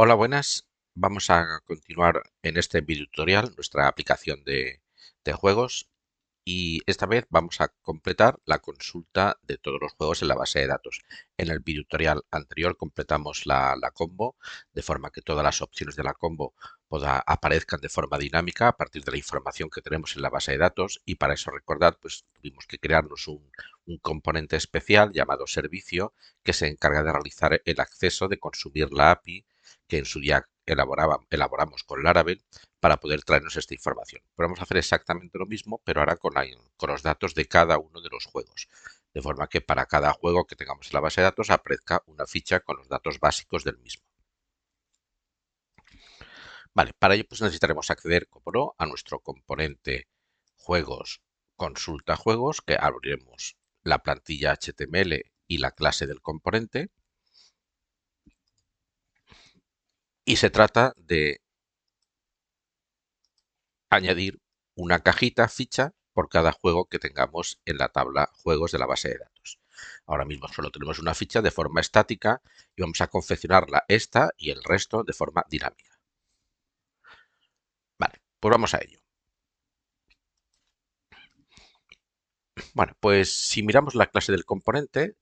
Hola, buenas. Vamos a continuar en este video tutorial nuestra aplicación de juegos y esta vez vamos a completar la consulta de todos los juegos en la base de datos. En el video tutorial anterior completamos la combo de forma que todas las opciones de la combo aparezcan de forma dinámica a partir de la información que tenemos en la base de datos y para eso recordad pues tuvimos que crearnos un componente especial llamado servicio que se encarga de realizar el acceso de consumir la API que en su día elaboramos con Laravel para poder traernos esta información. Podemos hacer exactamente lo mismo, pero ahora con los datos de cada uno de los juegos. De forma que para cada juego que tengamos en la base de datos aparezca una ficha con los datos básicos del mismo. Vale, para ello pues necesitaremos acceder, como no, a nuestro componente juegos, consulta juegos, que abriremos la plantilla HTML y la clase del componente. Y se trata de añadir una cajita ficha por cada juego que tengamos en la tabla juegos de la base de datos. Ahora mismo solo tenemos una ficha de forma estática y vamos a confeccionarla esta y el resto de forma dinámica. Vale, pues vamos a ello. Bueno, pues si miramos la clase del componente,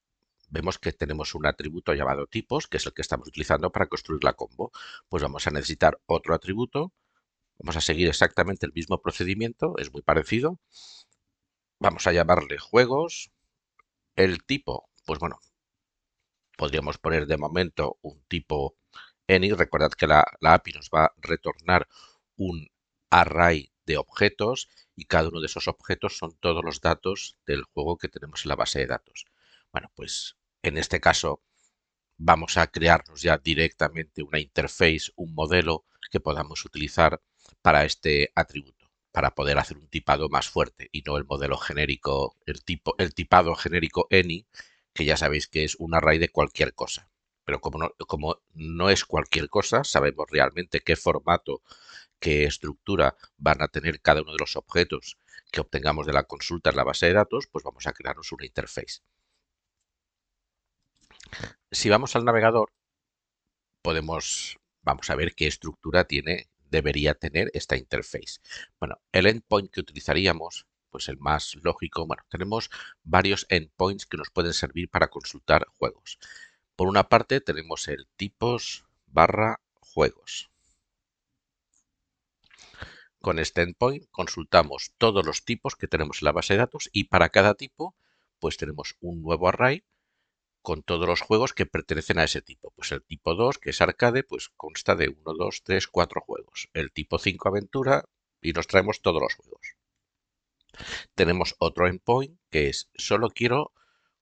vemos que tenemos un atributo llamado tipos, que es el que estamos utilizando para construir la combo. Pues vamos a necesitar otro atributo. Vamos a seguir exactamente el mismo procedimiento, es muy parecido. Vamos a llamarle juegos. El tipo, pues bueno, podríamos poner de momento un tipo any. Recordad que la API nos va a retornar un array de objetos y cada uno de esos objetos son todos los datos del juego que tenemos en la base de datos. Bueno, pues en este caso vamos a crearnos ya directamente una interface, un modelo que podamos utilizar para este atributo, para poder hacer un tipado más fuerte y no el modelo genérico, el tipado genérico any, que ya sabéis que es un array de cualquier cosa. Pero como no es cualquier cosa, sabemos realmente qué formato, qué estructura van a tener cada uno de los objetos que obtengamos de la consulta en la base de datos, pues vamos a crearnos una interface. Si vamos al navegador, vamos a ver qué estructura debería tener esta interface. Bueno, el endpoint que utilizaríamos, pues el más lógico, bueno, tenemos varios endpoints que nos pueden servir para consultar juegos. Por una parte tenemos el tipos barra juegos. Con este endpoint consultamos todos los tipos que tenemos en la base de datos y para cada tipo pues tenemos un nuevo array con todos los juegos que pertenecen a ese tipo. Pues el tipo 2, que es arcade, pues consta de 1, 2, 3, 4 juegos. El tipo 5, aventura, y nos traemos todos los juegos. Tenemos otro endpoint que es solo quiero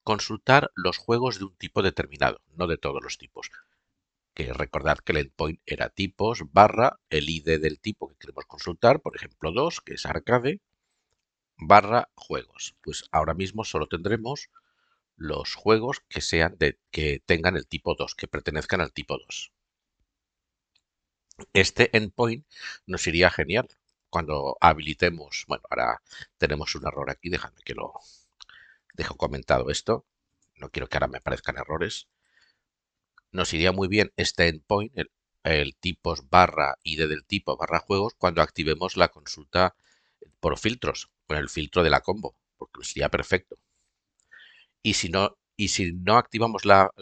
consultar los juegos de un tipo determinado, no de todos los tipos. Que recordad que el endpoint era tipos barra el ID del tipo que queremos consultar, por ejemplo 2, que es arcade, barra juegos. Pues ahora mismo solo tendremos los juegos que tengan el tipo 2, que pertenezcan al tipo 2. Este endpoint nos iría genial cuando habilitemos, bueno, ahora tenemos un error aquí, déjame que lo dejo comentado esto, no quiero que ahora me aparezcan errores. Nos iría muy bien este endpoint, el tipos barra ID del tipo barra juegos, cuando activemos la consulta por filtros, con el filtro de la combo, porque sería perfecto. Y si no activamos la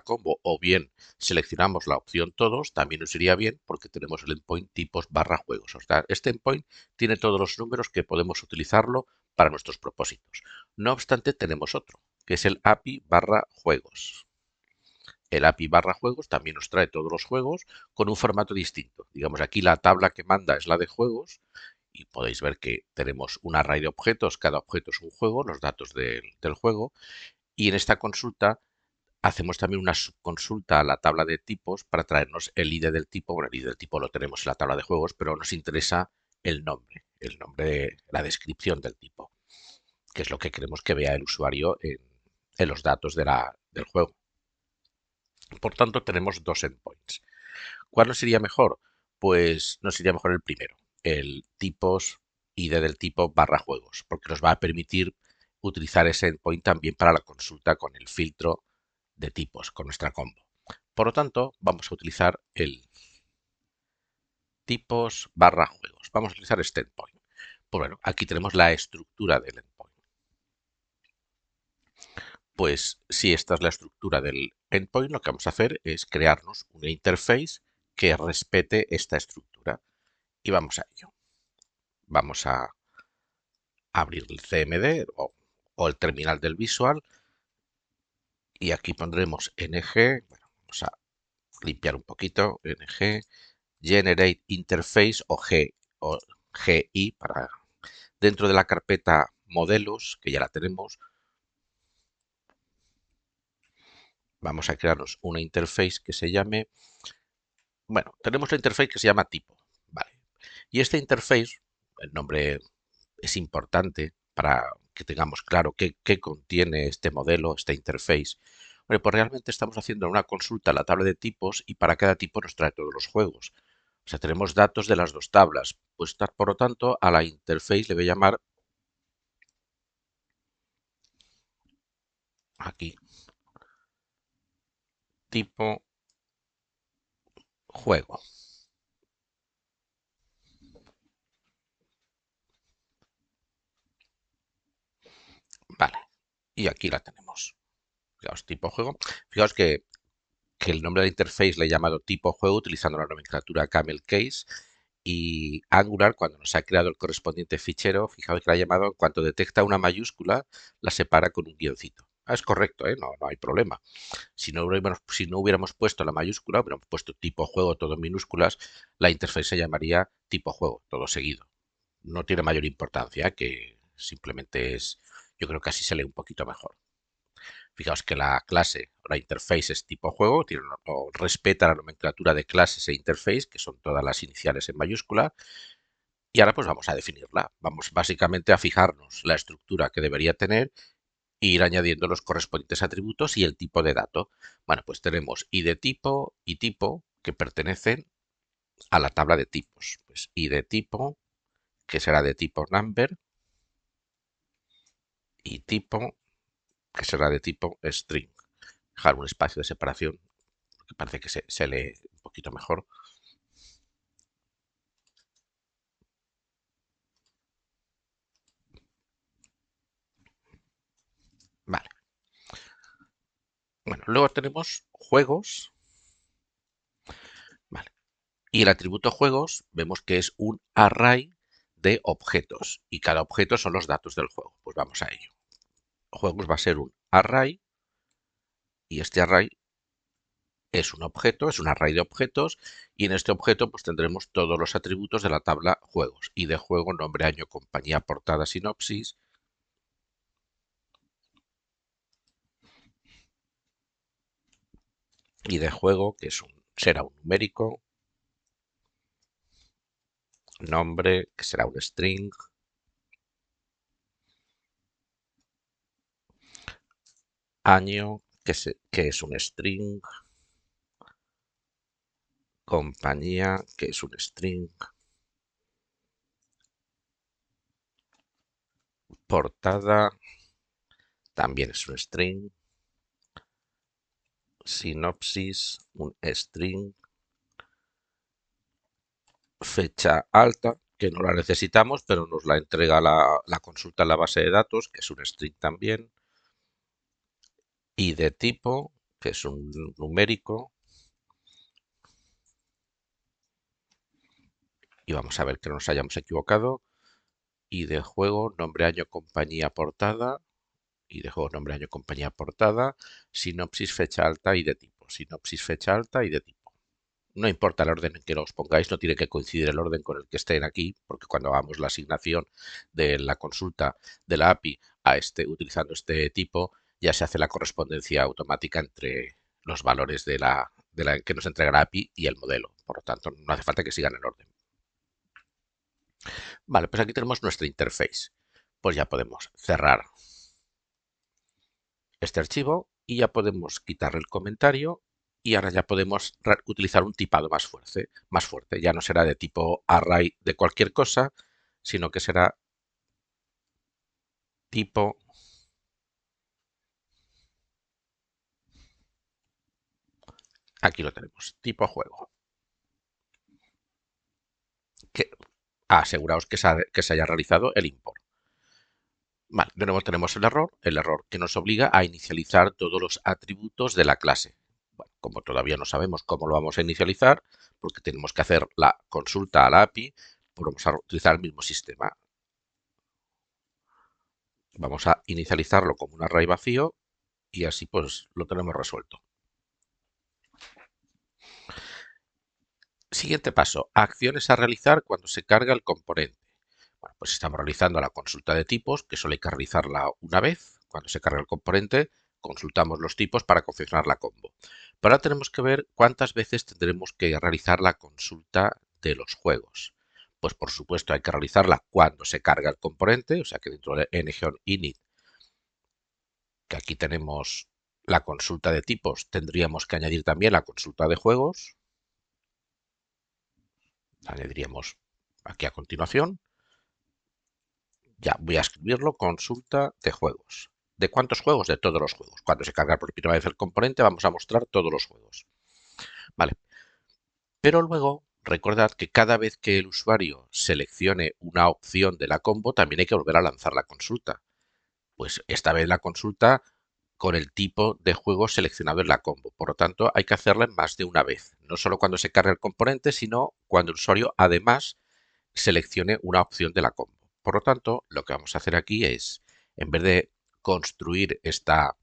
combo o bien seleccionamos la opción todos, también nos iría bien porque tenemos el endpoint tipos barra juegos. O sea, este endpoint tiene todos los números que podemos utilizarlo para nuestros propósitos. No obstante, tenemos otro, que es el API barra juegos. El API barra juegos también nos trae todos los juegos con un formato distinto. Digamos, aquí la tabla que manda es la de juegos y podéis ver que tenemos un array de objetos, cada objeto es un juego, los datos del juego, y en esta consulta hacemos también una subconsulta a la tabla de tipos para traernos el ID del tipo. Bueno, el ID del tipo lo tenemos en la tabla de juegos, pero nos interesa el nombre de la descripción del tipo, que es lo que queremos que vea el usuario en los datos del juego. Por tanto, tenemos dos endpoints. ¿Cuál nos iría mejor? Pues nos iría mejor el primero, el tipos ID del tipo barra juegos, porque nos va a permitir utilizar ese endpoint también para la consulta con el filtro de tipos, con nuestra combo. Por lo tanto, vamos a utilizar tipos barra juegos. Vamos a utilizar este endpoint. Pues bueno, aquí tenemos la estructura del endpoint. Pues si esta es la estructura del endpoint, lo que vamos a hacer es crearnos una interface que respete esta estructura. Y vamos a ello. Vamos a abrir el CMD o el terminal del Visual y aquí pondremos ng, bueno, vamos a limpiar un poquito, ng generate interface o GI para dentro de la carpeta modelos, que ya la tenemos, vamos a crearnos una interface que se llame, bueno, tenemos la interface que se llama tipo, ¿vale? Y esta interface, el nombre es importante para que tengamos claro qué contiene este modelo, esta interface. Bueno, pues realmente estamos haciendo una consulta a la tabla de tipos y para cada tipo nos trae todos los juegos. O sea, tenemos datos de las dos tablas. Pues, por lo tanto, a la interface le voy a llamar aquí tipo juego. Vale. Y aquí la tenemos. Fijaos, tipo juego. Fijaos que el nombre de la interface le he llamado tipo juego utilizando la nomenclatura camel case y Angular cuando nos ha creado el correspondiente fichero, fijaos que la ha llamado en cuanto detecta una mayúscula la separa con un guioncito. Es correcto, ¿eh? No hay problema. Si no hubiéramos puesto la mayúscula, hubiéramos puesto tipo juego todo en minúsculas, la interface se llamaría tipo juego, todo seguido. No tiene mayor importancia, que simplemente es, yo creo que así se lee un poquito mejor. Fijaos que la clase o la interface es tipo juego, o respeta la nomenclatura de clases e interface, que son todas las iniciales en mayúscula. Y ahora pues vamos a definirla. Vamos básicamente a fijarnos la estructura que debería tener e ir añadiendo los correspondientes atributos y el tipo de dato. Bueno, pues tenemos id tipo y tipo que pertenecen a la tabla de tipos. Pues id tipo, que será de tipo number, y tipo, que será de tipo string. Dejar un espacio de separación, que parece que se lee un poquito mejor. Vale. Bueno, luego tenemos juegos. Vale. Y el atributo juegos vemos que es un array de objetos. Y cada objeto son los datos del juego. Pues vamos a ello. Juegos va a ser un array. Y este array es un objeto, es un array de objetos. Y en este objeto pues tendremos todos los atributos de la tabla juegos. Y de juego, nombre, año, compañía, portada, sinopsis. Y de juego, que será un numérico. Nombre, que será un string. Año, que es un string. Compañía, que es un string. Portada, también es un string. Sinopsis, un string. Fecha alta, que no la necesitamos, pero nos la entrega la consulta en la base de datos, que es un string también. Y de tipo, que es un numérico. Y vamos a ver que no nos hayamos equivocado. Y de juego, nombre, año, compañía, portada. Y de juego, nombre, año, compañía, portada. Sinopsis, fecha alta y de tipo. Sinopsis, fecha alta y de tipo. No importa el orden en que los pongáis, no tiene que coincidir el orden con el que estén aquí, porque cuando hagamos la asignación de la consulta de la API a utilizando este tipo, ya se hace la correspondencia automática entre los valores de la que nos entrega la API y el modelo. Por lo tanto, no hace falta que sigan el orden. Vale, pues aquí tenemos nuestra interface. Pues ya podemos cerrar este archivo y ya podemos quitarle el comentario y ahora ya podemos utilizar un tipado más fuerte, más fuerte. Ya no será de tipo array de cualquier cosa, sino que será tipo, aquí lo tenemos, tipo juego. que aseguraos que se haya realizado el import. Vale, de nuevo tenemos el error que nos obliga a inicializar todos los atributos de la clase. Bueno, como todavía no sabemos cómo lo vamos a inicializar, porque tenemos que hacer la consulta a la API, pues vamos a utilizar el mismo sistema. Vamos a inicializarlo como un array vacío y así pues lo tenemos resuelto. Siguiente paso, acciones a realizar cuando se carga el componente. Bueno, pues estamos realizando la consulta de tipos, que solo hay que realizarla una vez. Cuando se carga el componente, consultamos los tipos para confeccionar la combo. Pero ahora tenemos que ver cuántas veces tendremos que realizar la consulta de los juegos. Pues por supuesto hay que realizarla cuando se carga el componente, o sea que dentro de ng-init, que aquí tenemos la consulta de tipos, tendríamos que añadir también la consulta de juegos. Añadiríamos aquí a continuación. Ya, voy a escribirlo, consulta de juegos. ¿De cuántos juegos? De todos los juegos. Cuando se carga por primera vez el componente vamos a mostrar todos los juegos. Vale, pero luego recordad que cada vez que el usuario seleccione una opción de la combo también hay que volver a lanzar la consulta. Pues esta vez la consulta con el tipo de juego seleccionado en la combo. Por lo tanto, hay que hacerla más de una vez. No solo cuando se carga el componente, sino cuando el usuario además seleccione una opción de la combo. Por lo tanto, lo que vamos a hacer aquí es, en vez de construir esta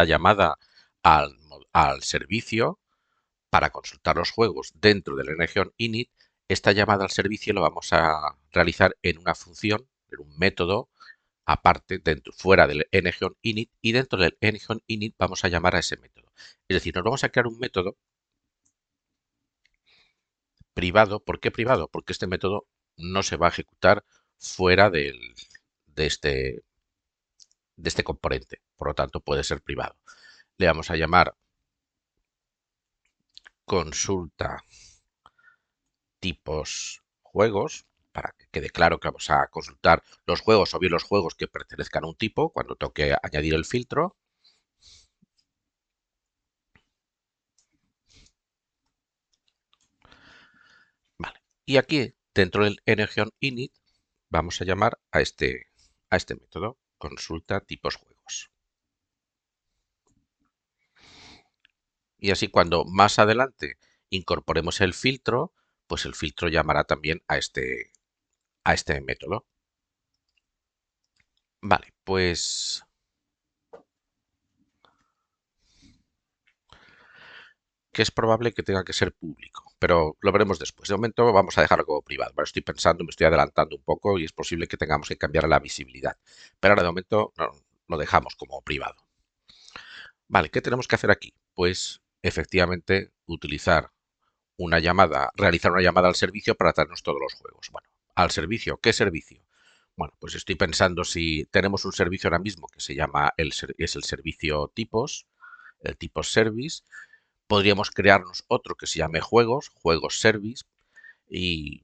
llamada al servicio para consultar los juegos dentro del región init, esta llamada al servicio lo vamos a realizar en una función, en un método aparte, fuera del ng-init, y dentro del ng-init vamos a llamar a ese método. Es decir, nos vamos a crear un método privado. ¿Por qué privado? Porque este método no se va a ejecutar fuera de, este, de este componente. Por lo tanto, puede ser privado. Le vamos a llamar consulta tipos juegos para que quede claro que vamos a consultar los juegos o bien los juegos que pertenezcan a un tipo cuando toque añadir el filtro. Vale. Y aquí, dentro del ng-init, vamos a llamar a este método, consulta tipos juegos. Y así cuando más adelante incorporemos el filtro, pues el filtro llamará también a este método. Vale, pues que es probable que tenga que ser público, pero lo veremos después. De momento vamos a dejarlo como privado. Vale, estoy pensando, me estoy adelantando un poco y es posible que tengamos que cambiar la visibilidad. Pero ahora de momento no, lo dejamos como privado. Vale, ¿qué tenemos que hacer aquí? Pues efectivamente utilizar una llamada, realizar una llamada al servicio para traernos todos los juegos. Bueno, al servicio, ¿qué servicio? Bueno, pues estoy pensando si tenemos un servicio ahora mismo que se llama es el servicio tipos, el tipos service. Podríamos crearnos otro que se llame juegos, juegos service, y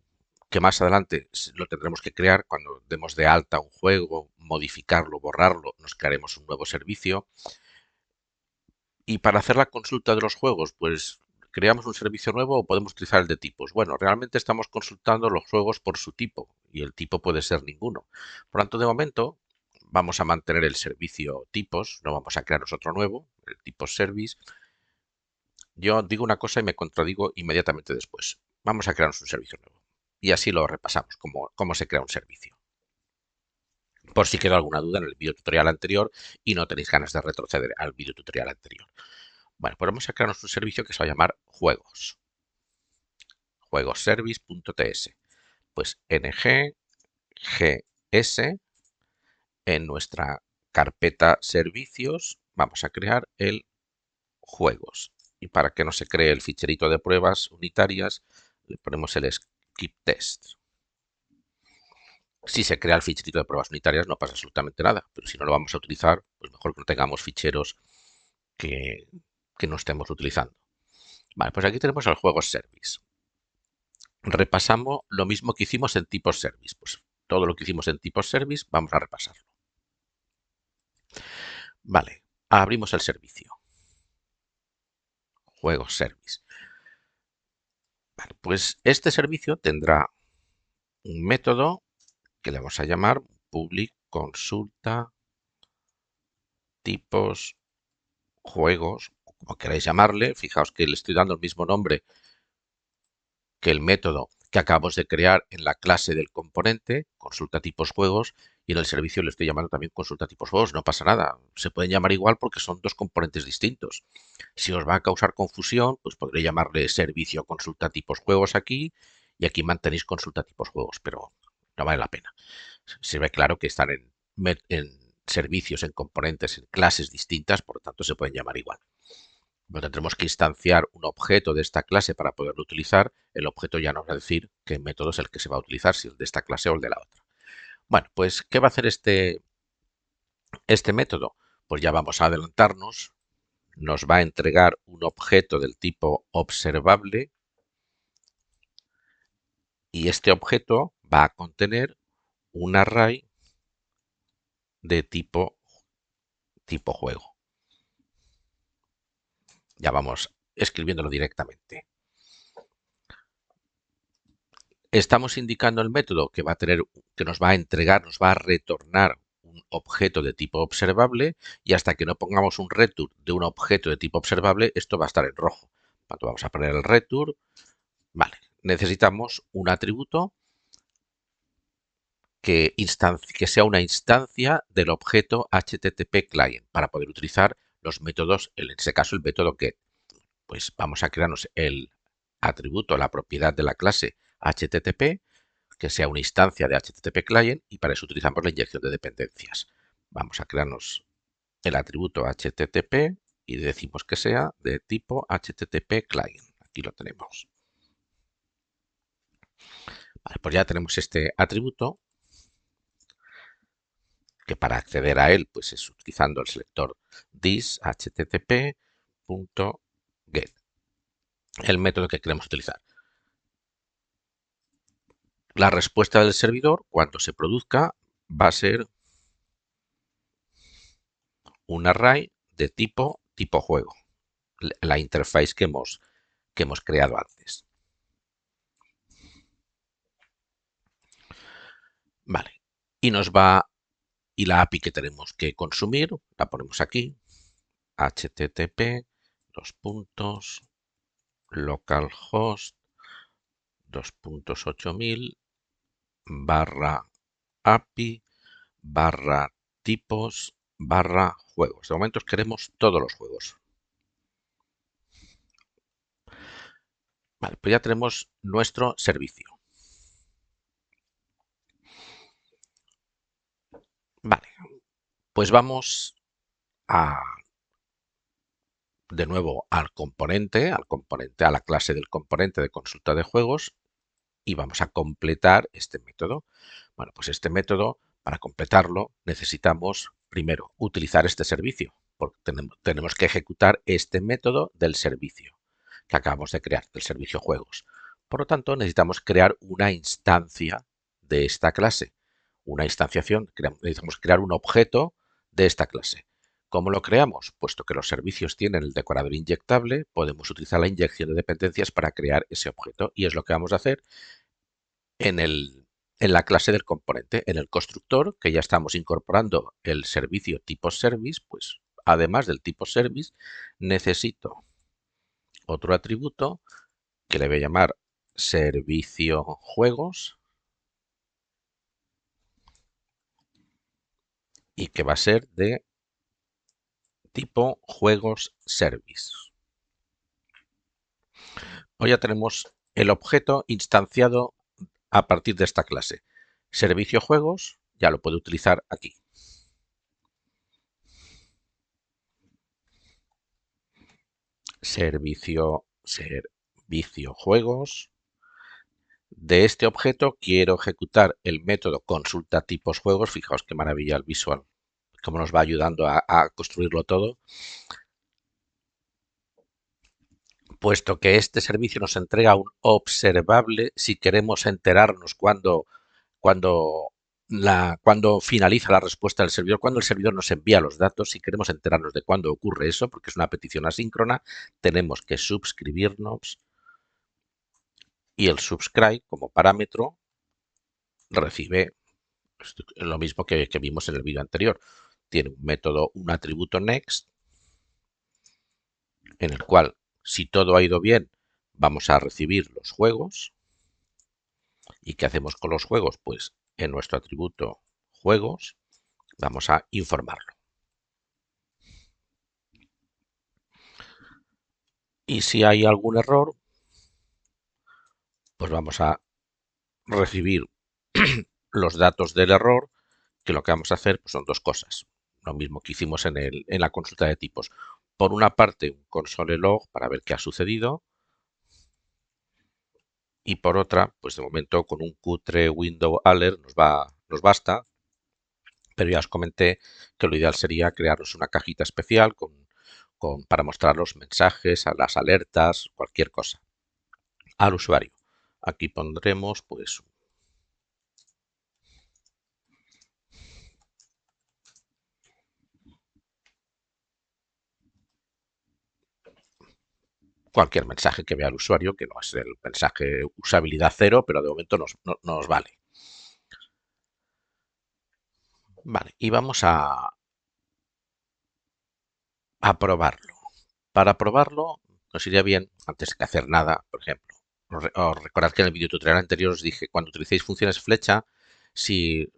que más adelante lo tendremos que crear cuando demos de alta un juego, modificarlo, borrarlo, nos crearemos un nuevo servicio. Y para hacer la consulta de los juegos, pues creamos un servicio nuevo o podemos utilizar el de tipos. Bueno, realmente estamos consultando los juegos por su tipo y el tipo puede ser ninguno. Por lo tanto, de momento vamos a mantener el servicio tipos, no vamos a crearnos otro nuevo, el tipo service. Yo digo una cosa y me contradigo inmediatamente después. Vamos a crearnos un servicio nuevo. Y así lo repasamos, cómo se crea un servicio. Por si quedó alguna duda en el video tutorial anterior y no tenéis ganas de retroceder al video tutorial anterior. Bueno, pues vamos a crearnos un servicio que se va a llamar juegos. Juegosservice.ts. Pues ng gs en nuestra carpeta servicios vamos a crear el juegos. Y para que no se cree el ficherito de pruebas unitarias, le ponemos el skip test. Si se crea el ficherito de pruebas unitarias no pasa absolutamente nada, pero si no lo vamos a utilizar, pues mejor que no tengamos ficheros que, que no estemos utilizando. Vale, pues aquí tenemos el juego service. Repasamos lo mismo que hicimos en tipos service. Pues todo lo que hicimos en tipos service vamos a repasarlo. Vale, abrimos el servicio. Juegos service. Pues este servicio tendrá un método que le vamos a llamar public consulta tipos juegos, o como queráis llamarle. Fijaos que le estoy dando el mismo nombre que el método que acabamos de crear en la clase del componente, consulta tipos juegos, y en el servicio le estoy llamando también consulta tipos juegos. No pasa nada, se pueden llamar igual porque son dos componentes distintos. Si os va a causar confusión, pues podré llamarle servicio consulta tipos juegos aquí, y aquí mantenéis consulta tipos juegos, pero no vale la pena. Se ve claro que están en servicios, en componentes, en clases distintas, por lo tanto se pueden llamar igual. No tendremos que instanciar un objeto de esta clase para poderlo utilizar. El objeto ya nos va a decir qué método es el que se va a utilizar, si el de esta clase o el de la otra. Bueno, pues, ¿qué va a hacer este método? Pues ya vamos a adelantarnos. Nos va a entregar un objeto del tipo observable y este objeto va a contener un array de tipo juego. Ya vamos escribiéndolo directamente. Estamos indicando el método que va a tener, que nos va a entregar, nos va a retornar un objeto de tipo observable, y hasta que no pongamos un return de un objeto de tipo observable, esto va a estar en rojo. Cuando vamos a poner el return, vale, necesitamos un atributo que sea una instancia del objeto HTTP client para poder utilizar los métodos, en este caso el método get. Pues vamos a crearnos el atributo, la propiedad de la clase HTTP, que sea una instancia de HTTP client, y para eso utilizamos la inyección de dependencias. Vamos a crearnos el atributo HTTP y decimos que sea de tipo HTTP client. Aquí lo tenemos. Vale, pues ya tenemos este atributo, que para acceder a él pues es utilizando el selector this http.get, el método que queremos utilizar. La respuesta del servidor cuando se produzca va a ser un array de tipo juego, la interface que hemos creado antes. Vale. Y la API que tenemos que consumir, la ponemos aquí, http localhost 2.8000 /API /tipos /juegos. De momento queremos todos los juegos. Vale, pues ya tenemos nuestro servicio. Vale, pues vamos de nuevo al componente, a la clase del componente de consulta de juegos, y vamos a completar este método. Bueno, pues este método, para completarlo, necesitamos primero utilizar este servicio, porque tenemos que ejecutar este método del servicio que acabamos de crear, del servicio juegos. Por lo tanto, necesitamos crear una instancia de esta clase. Una instanciación, necesitamos crear un objeto de esta clase. ¿Cómo lo creamos? Puesto que los servicios tienen el decorador inyectable, podemos utilizar la inyección de dependencias para crear ese objeto, y es lo que vamos a hacer en la clase del componente. En el constructor, que ya estamos incorporando el servicio tipo service, pues además del tipo service, necesito otro atributo que le voy a llamar servicio juegos, y que va a ser de tipo juegos service. Hoy ya tenemos el objeto instanciado a partir de esta clase. Servicio juegos, ya lo puedo utilizar aquí. Servicio juegos. De este objeto quiero ejecutar el método consulta tipos juegos. Fijaos qué maravilla el visual, cómo nos va ayudando a construirlo todo. Puesto que este servicio nos entrega un observable, si queremos enterarnos cuando finaliza la respuesta del servidor, cuando el servidor nos envía los datos, si queremos enterarnos de cuándo ocurre eso, porque es una petición asíncrona, tenemos que suscribirnos y el subscribe como parámetro recibe lo mismo que vimos en el vídeo anterior. Tiene un método, un atributo next, en el cual, si todo ha ido bien, vamos a recibir los juegos. ¿Y qué hacemos con los juegos? Pues en nuestro atributo juegos vamos a informarlo. Y si hay algún error, pues vamos a recibir los datos del error, que lo que vamos a hacer pues, son dos cosas. Lo mismo que hicimos en la consulta de tipos. Por una parte, un console log para ver qué ha sucedido. Y por otra, pues de momento con un cutre window alert nos basta. Pero ya os comenté que lo ideal sería crearnos una cajita especial para mostrar los mensajes, a las alertas, cualquier cosa al usuario. Aquí pondremos pues cualquier mensaje que vea el usuario, que no es el mensaje usabilidad cero, pero de momento nos vale. Vale, y vamos a probarlo. Para probarlo, nos iría bien, antes que hacer nada, por ejemplo, os recordad que en el video tutorial anterior os dije, cuando utilicéis funciones flecha, si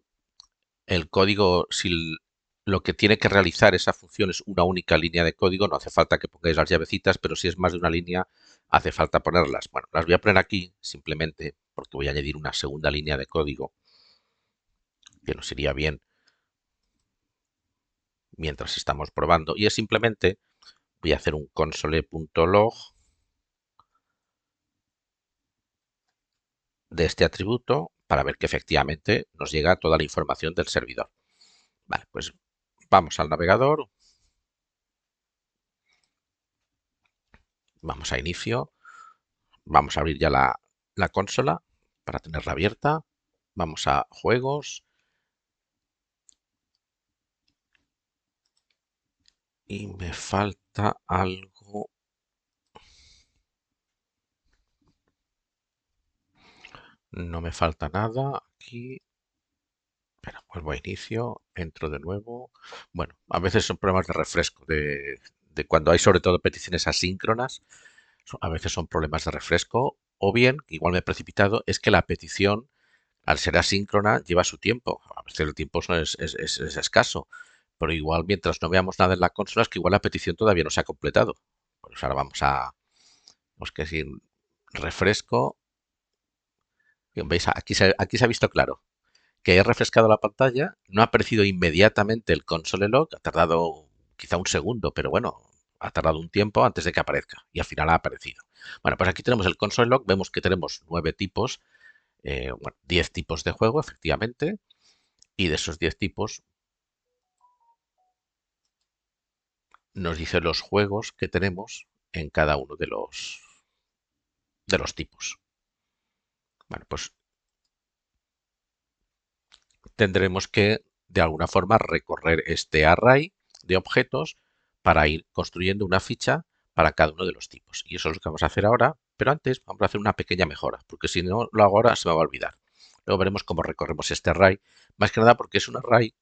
el código, si lo que tiene que realizar esa función es una única línea de código, no hace falta que pongáis las llavecitas, pero si es más de una línea, hace falta ponerlas. Bueno, las voy a poner aquí simplemente porque voy a añadir una segunda línea de código que nos iría bien mientras estamos probando. Y es simplemente, voy a hacer un console.log de este atributo para ver que efectivamente nos llega toda la información del servidor. Vale, pues vamos al navegador, vamos a inicio, vamos a abrir ya la consola para tenerla abierta, vamos a juegos y me falta algo. No me falta nada aquí. Espera, vuelvo a inicio, entro de nuevo. Bueno, a veces son problemas de refresco, de cuando hay sobre todo peticiones asíncronas, a veces son problemas de refresco, o bien, igual me he precipitado, es que la petición, al ser asíncrona, lleva su tiempo. A veces el tiempo es escaso, pero igual mientras no veamos nada en la consola es que igual la petición todavía no se ha completado. Pues ahora vamos que decir, refresco. Bien, ¿veis? Aquí se ha visto claro que he refrescado la pantalla, no ha aparecido inmediatamente el console log, ha tardado quizá un segundo, pero bueno, ha tardado un tiempo antes de que aparezca y al final ha aparecido. Bueno, pues aquí tenemos el console log, vemos que tenemos 9 tipos, bueno, 10 tipos de juego, efectivamente, y de esos 10 tipos nos dice los juegos que tenemos en cada uno de los tipos. Bueno, pues tendremos que de alguna forma recorrer este array de objetos para ir construyendo una ficha para cada uno de los tipos. Y eso es lo que vamos a hacer ahora, pero antes vamos a hacer una pequeña mejora, porque si no lo hago ahora se me va a olvidar. Luego veremos cómo recorremos este array, más que nada porque es un array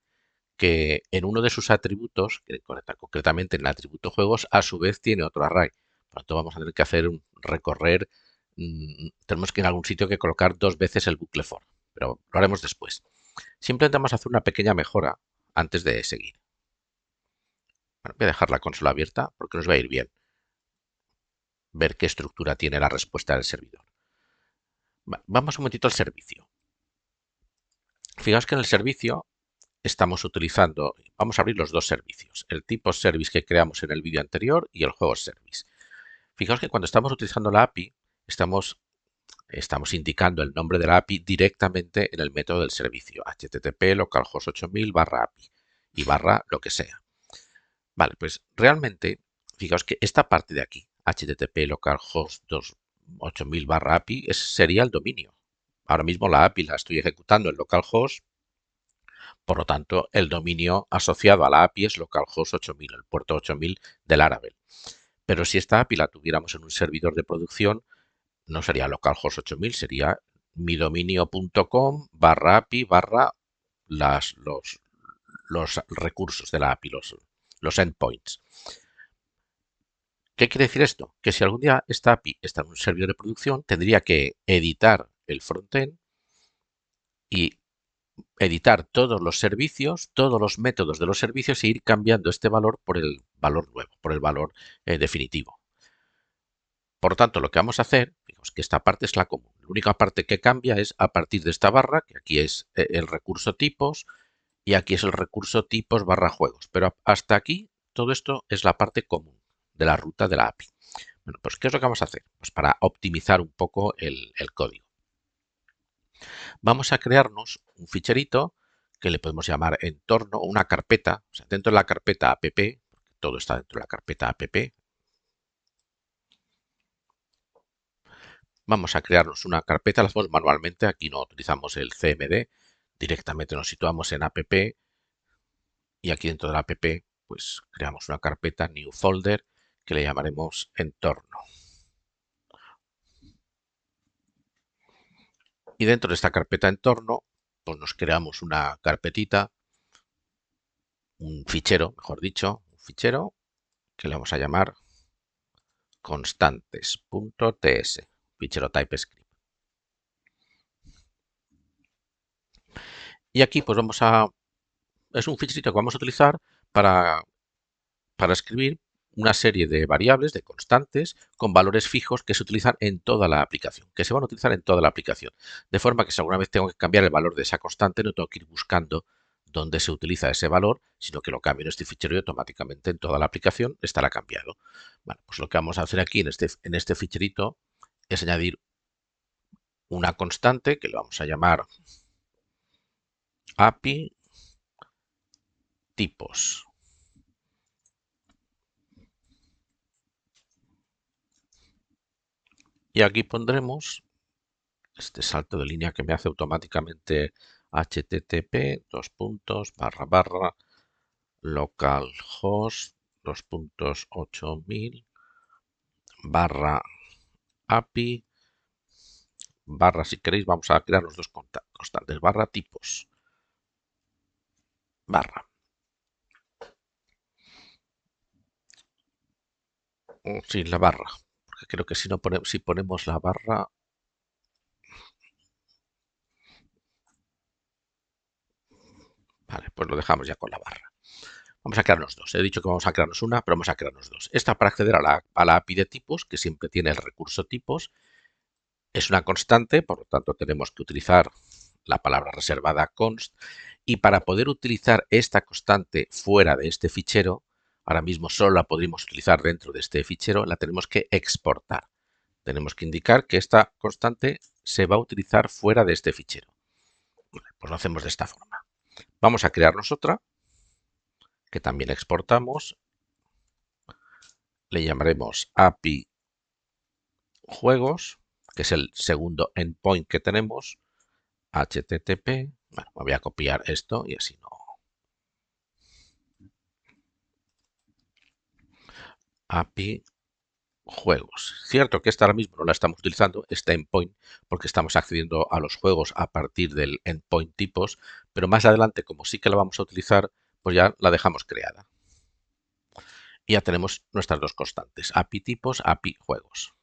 que en uno de sus atributos, que concretamente en el atributo juegos, a su vez tiene otro array. Por lo tanto, vamos a tener que hacer un recorrer, tenemos que en algún sitio que colocar dos veces el bucle for, pero lo haremos después. Simplemente vamos a hacer una pequeña mejora antes de seguir. Bueno, voy a dejar la consola abierta porque nos va a ir bien ver qué estructura tiene la respuesta del servidor. Vamos un momentito al servicio. Fijaos que en el servicio estamos utilizando, vamos a abrir los dos servicios, el tipo service que creamos en el vídeo anterior y el juego service. Fijaos que cuando estamos utilizando la API, estamos indicando el nombre de la API directamente en el método del servicio, http localhost 8000 /API y barra lo que sea. Vale, pues realmente, fijaos que esta parte de aquí, http localhost 8000 /API, sería el dominio. Ahora mismo la API la estoy ejecutando en localhost, por lo tanto, el dominio asociado a la API es localhost 8000, el puerto 8000 del Laravel. Pero si esta API la tuviéramos en un servidor de producción, no sería localhost 8000, sería midominio.com/API barra los recursos de la API, los endpoints. ¿Qué quiere decir esto? Que si algún día esta API está en un servidor de producción, tendría que editar el frontend y editar todos los servicios, todos los métodos de los servicios e ir cambiando este valor por el valor nuevo, por el valor definitivo. Por lo tanto, lo que vamos a hacer, digamos que esta parte es la común. La única parte que cambia es a partir de esta barra, que aquí es el recurso tipos y aquí es el recurso tipos barra juegos. Pero hasta aquí todo esto es la parte común de la ruta de la API. Bueno, pues ¿qué es lo que vamos a hacer? Pues para optimizar un poco el código. Vamos a crearnos un ficherito que le podemos llamar entorno, una carpeta, o sea, dentro de la carpeta app, porque todo está dentro de la carpeta app, vamos a crearnos una carpeta, la hacemos manualmente, aquí no utilizamos el CMD, directamente nos situamos en app y aquí dentro de la app pues creamos una carpeta, new folder, que le llamaremos entorno. Y dentro de esta carpeta entorno, pues nos creamos una carpetita, un fichero, mejor dicho, un fichero que le vamos a llamar constantes.ts, fichero TypeScript. Y aquí pues es un ficherito que vamos a utilizar para, para escribir una serie de variables, de constantes, con valores fijos que se utilizan en toda la aplicación, que se van a utilizar en toda la aplicación. De forma que si alguna vez tengo que cambiar el valor de esa constante, no tengo que ir buscando dónde se utiliza ese valor, sino que lo cambio en este fichero y automáticamente en toda la aplicación estará cambiado. Bueno, pues lo que vamos a hacer aquí en este ficherito es añadir una constante que le vamos a llamar API tipos. Y aquí pondremos este salto de línea que me hace automáticamente http localhost 8000 barra API barra, si queréis vamos a crear los dos constantes, barra tipos barra. Sí, la barra, porque creo que si no si ponemos la barra, vale, pues lo dejamos ya con la barra. Vamos a crearnos dos. He dicho que vamos a crearnos una, pero vamos a crearnos dos. Esta para acceder a la API de tipos, que siempre tiene el recurso tipos, es una constante, por lo tanto tenemos que utilizar la palabra reservada const. Y para poder utilizar esta constante fuera de este fichero, ahora mismo solo la podríamos utilizar dentro de este fichero, la tenemos que exportar. Tenemos que indicar que esta constante se va a utilizar fuera de este fichero. Pues lo hacemos de esta forma. Vamos a crearnos otra que también exportamos. Le llamaremos API juegos, que es el segundo endpoint que tenemos. HTTP. Bueno, me voy a copiar esto y así no. API juegos. Cierto que esta ahora mismo no la estamos utilizando, este endpoint, porque estamos accediendo a los juegos a partir del endpoint tipos, pero más adelante, como sí que la vamos a utilizar, pues ya la dejamos creada. Y ya tenemos nuestras dos constantes, API tipos, API juegos.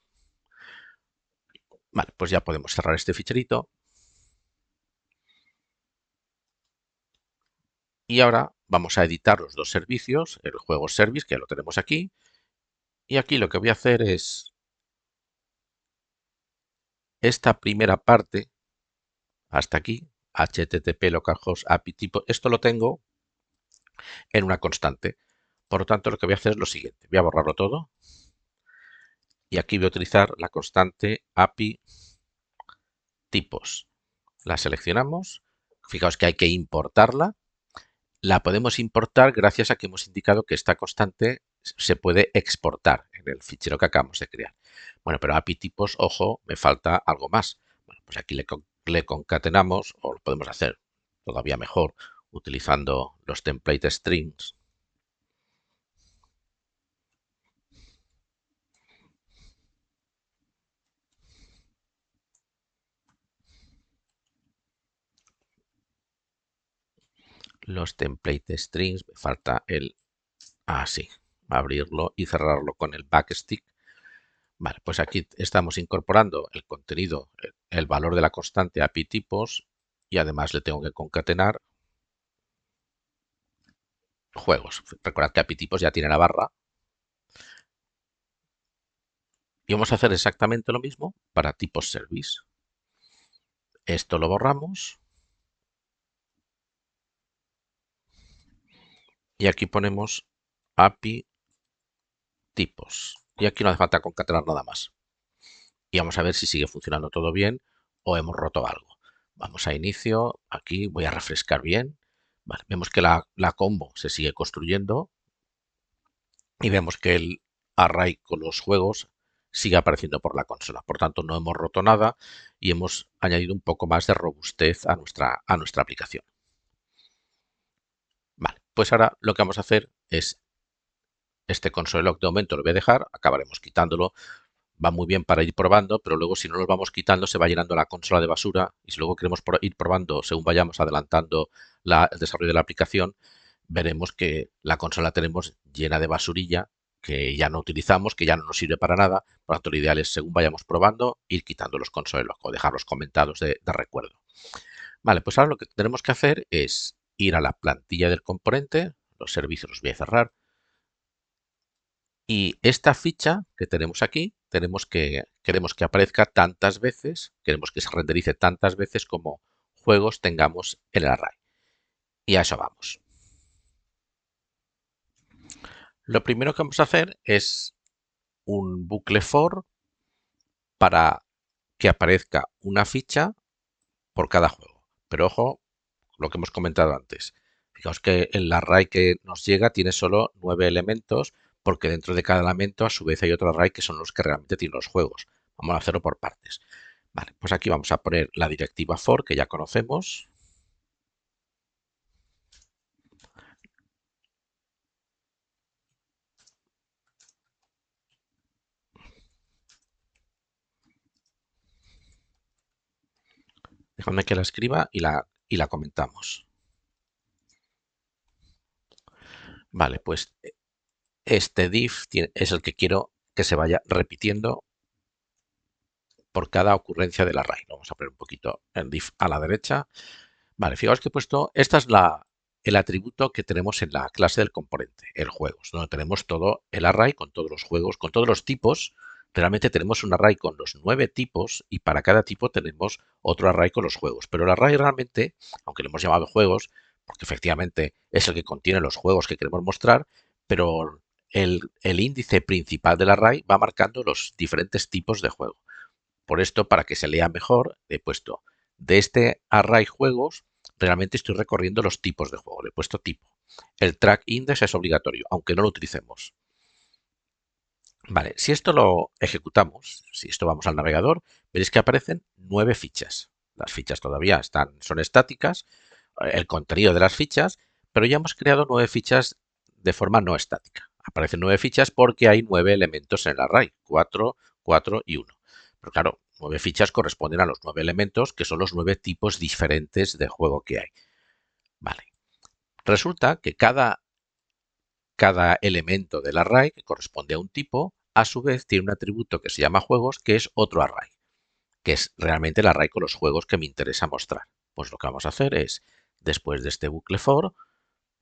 Vale, pues ya podemos cerrar este ficherito. Y ahora vamos a editar los dos servicios, el juego service, que ya lo tenemos aquí. Y aquí lo que voy a hacer es esta primera parte, hasta aquí, HTTP localhost API tipo, esto lo tengo en una constante. Por lo tanto, lo que voy a hacer es lo siguiente. Voy a borrarlo todo. Y aquí voy a utilizar la constante API tipos. La seleccionamos. Fijaos que hay que importarla. La podemos importar gracias a que hemos indicado que esta constante se puede exportar en el fichero que acabamos de crear. Bueno, pero API tipos, ojo, me falta algo más. Bueno, pues aquí le concatenamos, o lo podemos hacer todavía mejor, utilizando los template strings. los template strings, me falta el así, abrirlo y cerrarlo con el backstick. Vale, pues aquí estamos incorporando el contenido, el valor de la constante API tipos y además le tengo que concatenar juegos. Recordad que API tipos ya tiene la barra y vamos a hacer exactamente lo mismo para tipos service. Esto lo borramos y aquí ponemos API tipos. Y aquí no hace falta concatenar nada más. Y vamos a ver si sigue funcionando todo bien o hemos roto algo. Vamos a inicio, aquí voy a refrescar bien. Vale, vemos que la combo se sigue construyendo y vemos que el array con los juegos sigue apareciendo por la consola. Por tanto, no hemos roto nada y hemos añadido un poco más de robustez a nuestra aplicación. Vale, pues ahora lo que vamos a hacer es este console log de momento lo voy a dejar, acabaremos quitándolo. Va muy bien para ir probando, pero luego si no los vamos quitando se va llenando la consola de basura y si luego queremos ir probando según vayamos adelantando el desarrollo de la aplicación, veremos que la consola tenemos llena de basurilla que ya no utilizamos, que ya no nos sirve para nada. Por lo tanto, lo ideal es según vayamos probando ir quitando los console log o dejarlos comentados de recuerdo. Vale, pues ahora lo que tenemos que hacer es ir a la plantilla del componente, los servicios los voy a cerrar, y esta ficha que tenemos aquí, queremos que aparezca tantas veces, queremos que se renderice tantas veces como juegos tengamos en el array. Y a eso vamos. Lo primero que vamos a hacer es un bucle for para que aparezca una ficha por cada juego. Pero ojo, lo que hemos comentado antes. Fijaos que el array que nos llega tiene solo 9 elementos porque dentro de cada elemento a su vez hay otro array que son los que realmente tienen los juegos. Vamos a hacerlo por partes. Vale, pues aquí vamos a poner la directiva for que ya conocemos. Déjame que la escriba y la comentamos. Vale, pues este div es el que quiero que se vaya repitiendo por cada ocurrencia del array. Vamos a poner un poquito el div a la derecha. Vale, fijaos que he puesto, esta es el atributo que tenemos en la clase del componente, el juegos, donde tenemos todo el array con todos los juegos, con todos los tipos. Realmente tenemos un array con los 9 tipos y para cada tipo tenemos otro array con los juegos. Pero el array realmente, aunque le hemos llamado juegos, porque efectivamente es el que contiene los juegos que queremos mostrar, pero el índice principal del array va marcando los diferentes tipos de juego. Por esto, para que se lea mejor, he puesto de este array juegos, realmente estoy recorriendo los tipos de juego. Le he puesto tipo. El track index es obligatorio, aunque no lo utilicemos. Vale, si esto lo ejecutamos, si esto vamos al navegador, veréis que aparecen 9 fichas. Las fichas todavía son estáticas, el contenido de las fichas, pero ya hemos creado 9 fichas de forma no estática. Aparecen 9 fichas porque hay 9 elementos en el array, 4, 4 y 1. Pero claro, 9 fichas corresponden a los 9 elementos, que son los 9 tipos diferentes de juego que hay. Vale. Resulta que cada elemento del array, que corresponde a un tipo, a su vez tiene un atributo que se llama juegos, que es otro array, que es realmente el array con los juegos que me interesa mostrar. Pues lo que vamos a hacer es, después de este bucle for,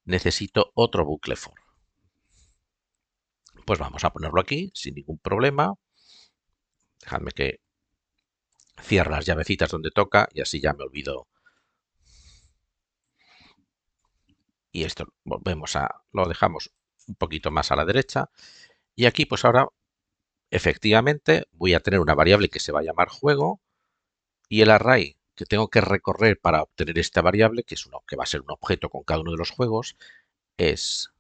necesito otro bucle for. Pues vamos a ponerlo aquí sin ningún problema. Dejadme que cierre las llavecitas donde toca y así ya me olvido. Y esto lo dejamos un poquito más a la derecha. Y aquí pues ahora efectivamente voy a tener una variable que se va a llamar juego y el array que tengo que recorrer para obtener esta variable, que va a ser un objeto con cada uno de los juegos, es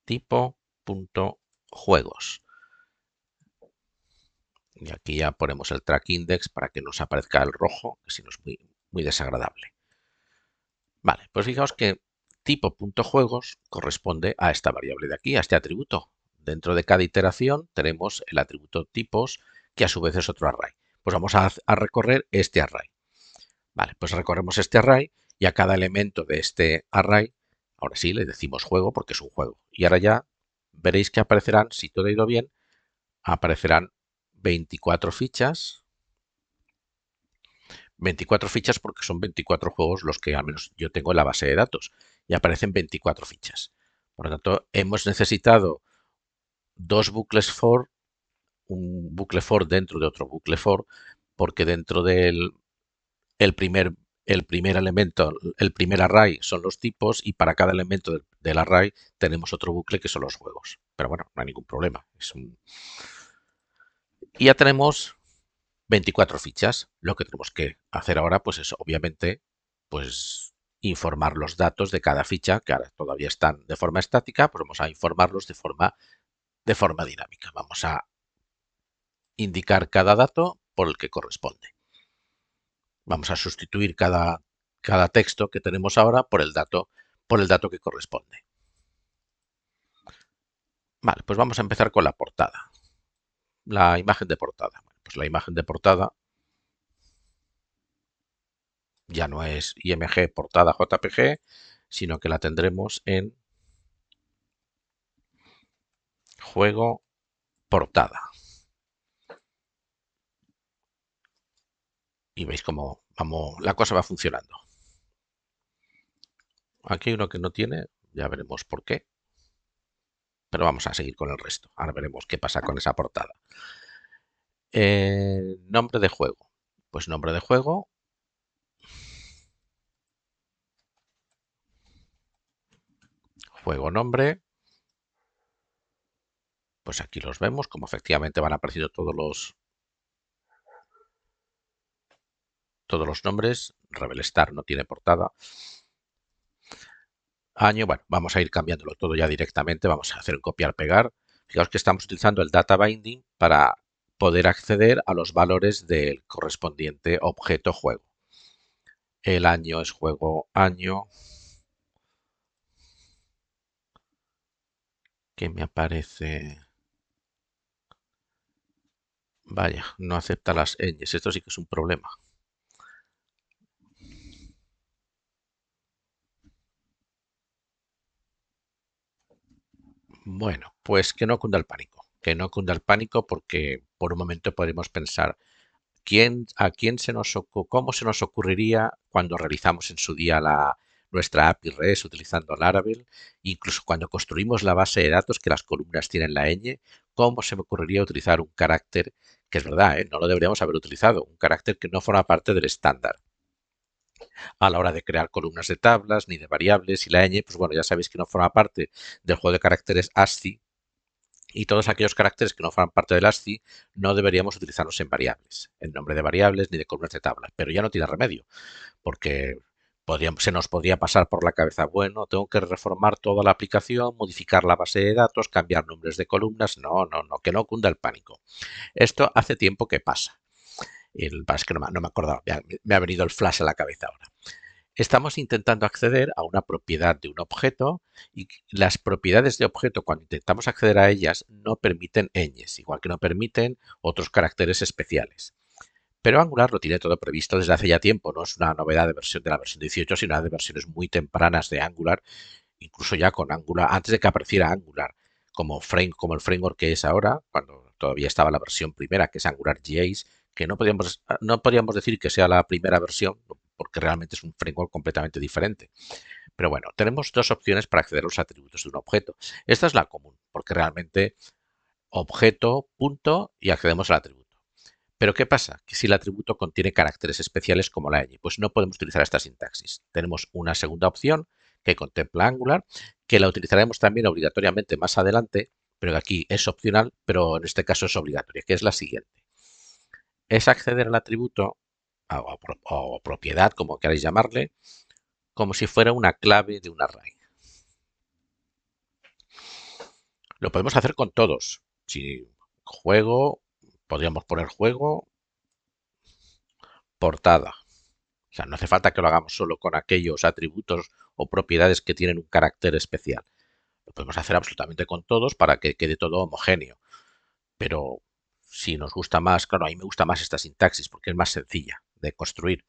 tipo.juegos. Y aquí ya ponemos el track index para que nos aparezca el rojo, que si no es muy desagradable. Vale, pues fijaos que tipo.juegos corresponde a esta variable de aquí, a este atributo. Dentro de cada iteración tenemos el atributo tipos, que a su vez es otro array. Pues vamos a recorrer este array. Vale, pues recorremos este array Y a cada elemento de este array, ahora sí le decimos juego porque es un juego. Y ahora ya veréis que aparecerán, si todo ha ido bien, aparecerán 24 fichas. 24 fichas porque son 24 juegos los que al menos yo tengo en la base de datos. Y aparecen 24 fichas. Por lo tanto, hemos necesitado dos bucles for, un bucle for dentro de otro bucle for, porque dentro del el primer, el primer elemento, el primer array son los tipos y para cada elemento del array tenemos otro bucle que son los juegos. Pero bueno, no hay ningún problema. Y ya tenemos 24 fichas. Lo que tenemos que hacer ahora pues es obviamente pues informar los datos de cada ficha, que ahora todavía están de forma estática, pues vamos a informarlos de forma dinámica. Vamos a indicar cada dato por el que corresponde. Vamos a sustituir cada texto que tenemos ahora por el dato que corresponde. Vale, pues vamos a empezar con la portada. La imagen de portada. Bueno, pues la imagen de portada ya no es IMG portada JPG, sino que la tendremos en juego portada. Y veis cómo la cosa va funcionando. Aquí hay uno que no tiene, ya veremos por qué. Pero vamos a seguir con el resto. Ahora veremos qué pasa con esa portada. Nombre de juego. Pues nombre de juego. Juego nombre. Pues aquí los vemos, como efectivamente van apareciendo todos los nombres. Rebel Star no tiene portada. Año, bueno, vamos a ir cambiándolo todo ya directamente. Vamos a hacer un copiar-pegar. Fijaos que estamos utilizando el data binding para poder acceder a los valores del correspondiente objeto juego. El año es juego año. Que me aparece... Vaya, no acepta las ñes. Esto sí que es un problema. Bueno, pues que no cunda el pánico. Que no cunda el pánico porque por un momento podemos pensar, ¿cómo se nos ocurriría cuando realizamos en su día nuestra API REST utilizando Laravel, incluso cuando construimos la base de datos que las columnas tienen la ñ, cómo se me ocurriría utilizar un carácter que es verdad, no lo deberíamos haber utilizado, un carácter que no forma parte del estándar a la hora de crear columnas de tablas ni de variables y la ñ, pues bueno, ya sabéis que no forma parte del juego de caracteres ASCII y todos aquellos caracteres que no forman parte del ASCII no deberíamos utilizarlos en variables, en nombre de variables ni de columnas de tablas, pero ya no tiene remedio, porque se nos podría pasar por la cabeza, bueno, tengo que reformar toda la aplicación, modificar la base de datos, cambiar nombres de columnas, no, no, no, que no cunda el pánico. Esto hace tiempo que pasa. Es que no me acordaba, me ha venido el flash a la cabeza ahora. Estamos intentando acceder a una propiedad de un objeto y las propiedades de objeto, cuando intentamos acceder a ellas, no permiten ñes, igual que no permiten otros caracteres especiales. Pero Angular lo tiene todo previsto desde hace ya tiempo, no es una novedad de la versión 18, sino de versiones muy tempranas de Angular, incluso ya con Angular, antes de que apareciera Angular como el framework que es ahora, cuando todavía estaba la versión primera, que es Angular JS, que no podríamos decir que sea la primera versión, porque realmente es un framework completamente diferente. Pero bueno, tenemos dos opciones para acceder a los atributos de un objeto. Esta es la común, porque realmente objeto, punto, y accedemos al atributo. Pero ¿qué pasa? Que si el atributo contiene caracteres especiales como la ñ, pues no podemos utilizar esta sintaxis. Tenemos una segunda opción que contempla Angular, que la utilizaremos también obligatoriamente más adelante, pero que aquí es opcional, pero en este caso es obligatoria, que es la siguiente. Es acceder al atributo o propiedad, como queráis llamarle, como si fuera una clave de un array. Lo podemos hacer con todos. Si juego, podríamos poner juego, portada. O sea, no hace falta que lo hagamos solo con aquellos atributos o propiedades que tienen un carácter especial. Lo podemos hacer absolutamente con todos para que quede todo homogéneo. Pero si nos gusta más, claro, a mí me gusta más esta sintaxis porque es más sencilla de construir.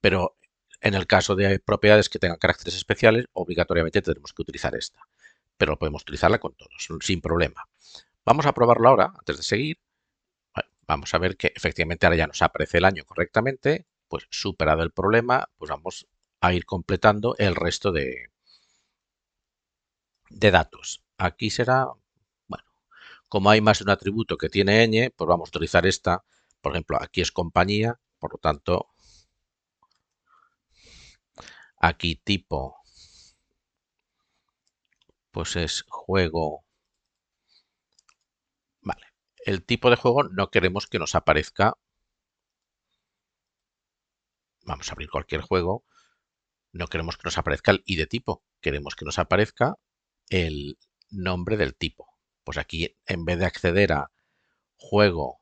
Pero En el caso de propiedades que tengan caracteres especiales, obligatoriamente tendremos que utilizar esta, pero podemos utilizarla con todos, sin problema. Vamos a probarlo ahora, antes de seguir. Bueno, vamos a ver que efectivamente ahora ya nos aparece el año correctamente. Pues superado el problema, pues vamos a ir completando el resto de datos. Aquí será, bueno, como hay más de un atributo que tiene ñ, pues vamos a utilizar esta. Por ejemplo, aquí es compañía, por lo tanto, aquí tipo, pues es juego. Vale, el tipo de juego no queremos que nos aparezca. Vamos a abrir cualquier juego. No queremos que nos aparezca el ID tipo, queremos que nos aparezca el nombre del tipo. Pues aquí, en vez de acceder a juego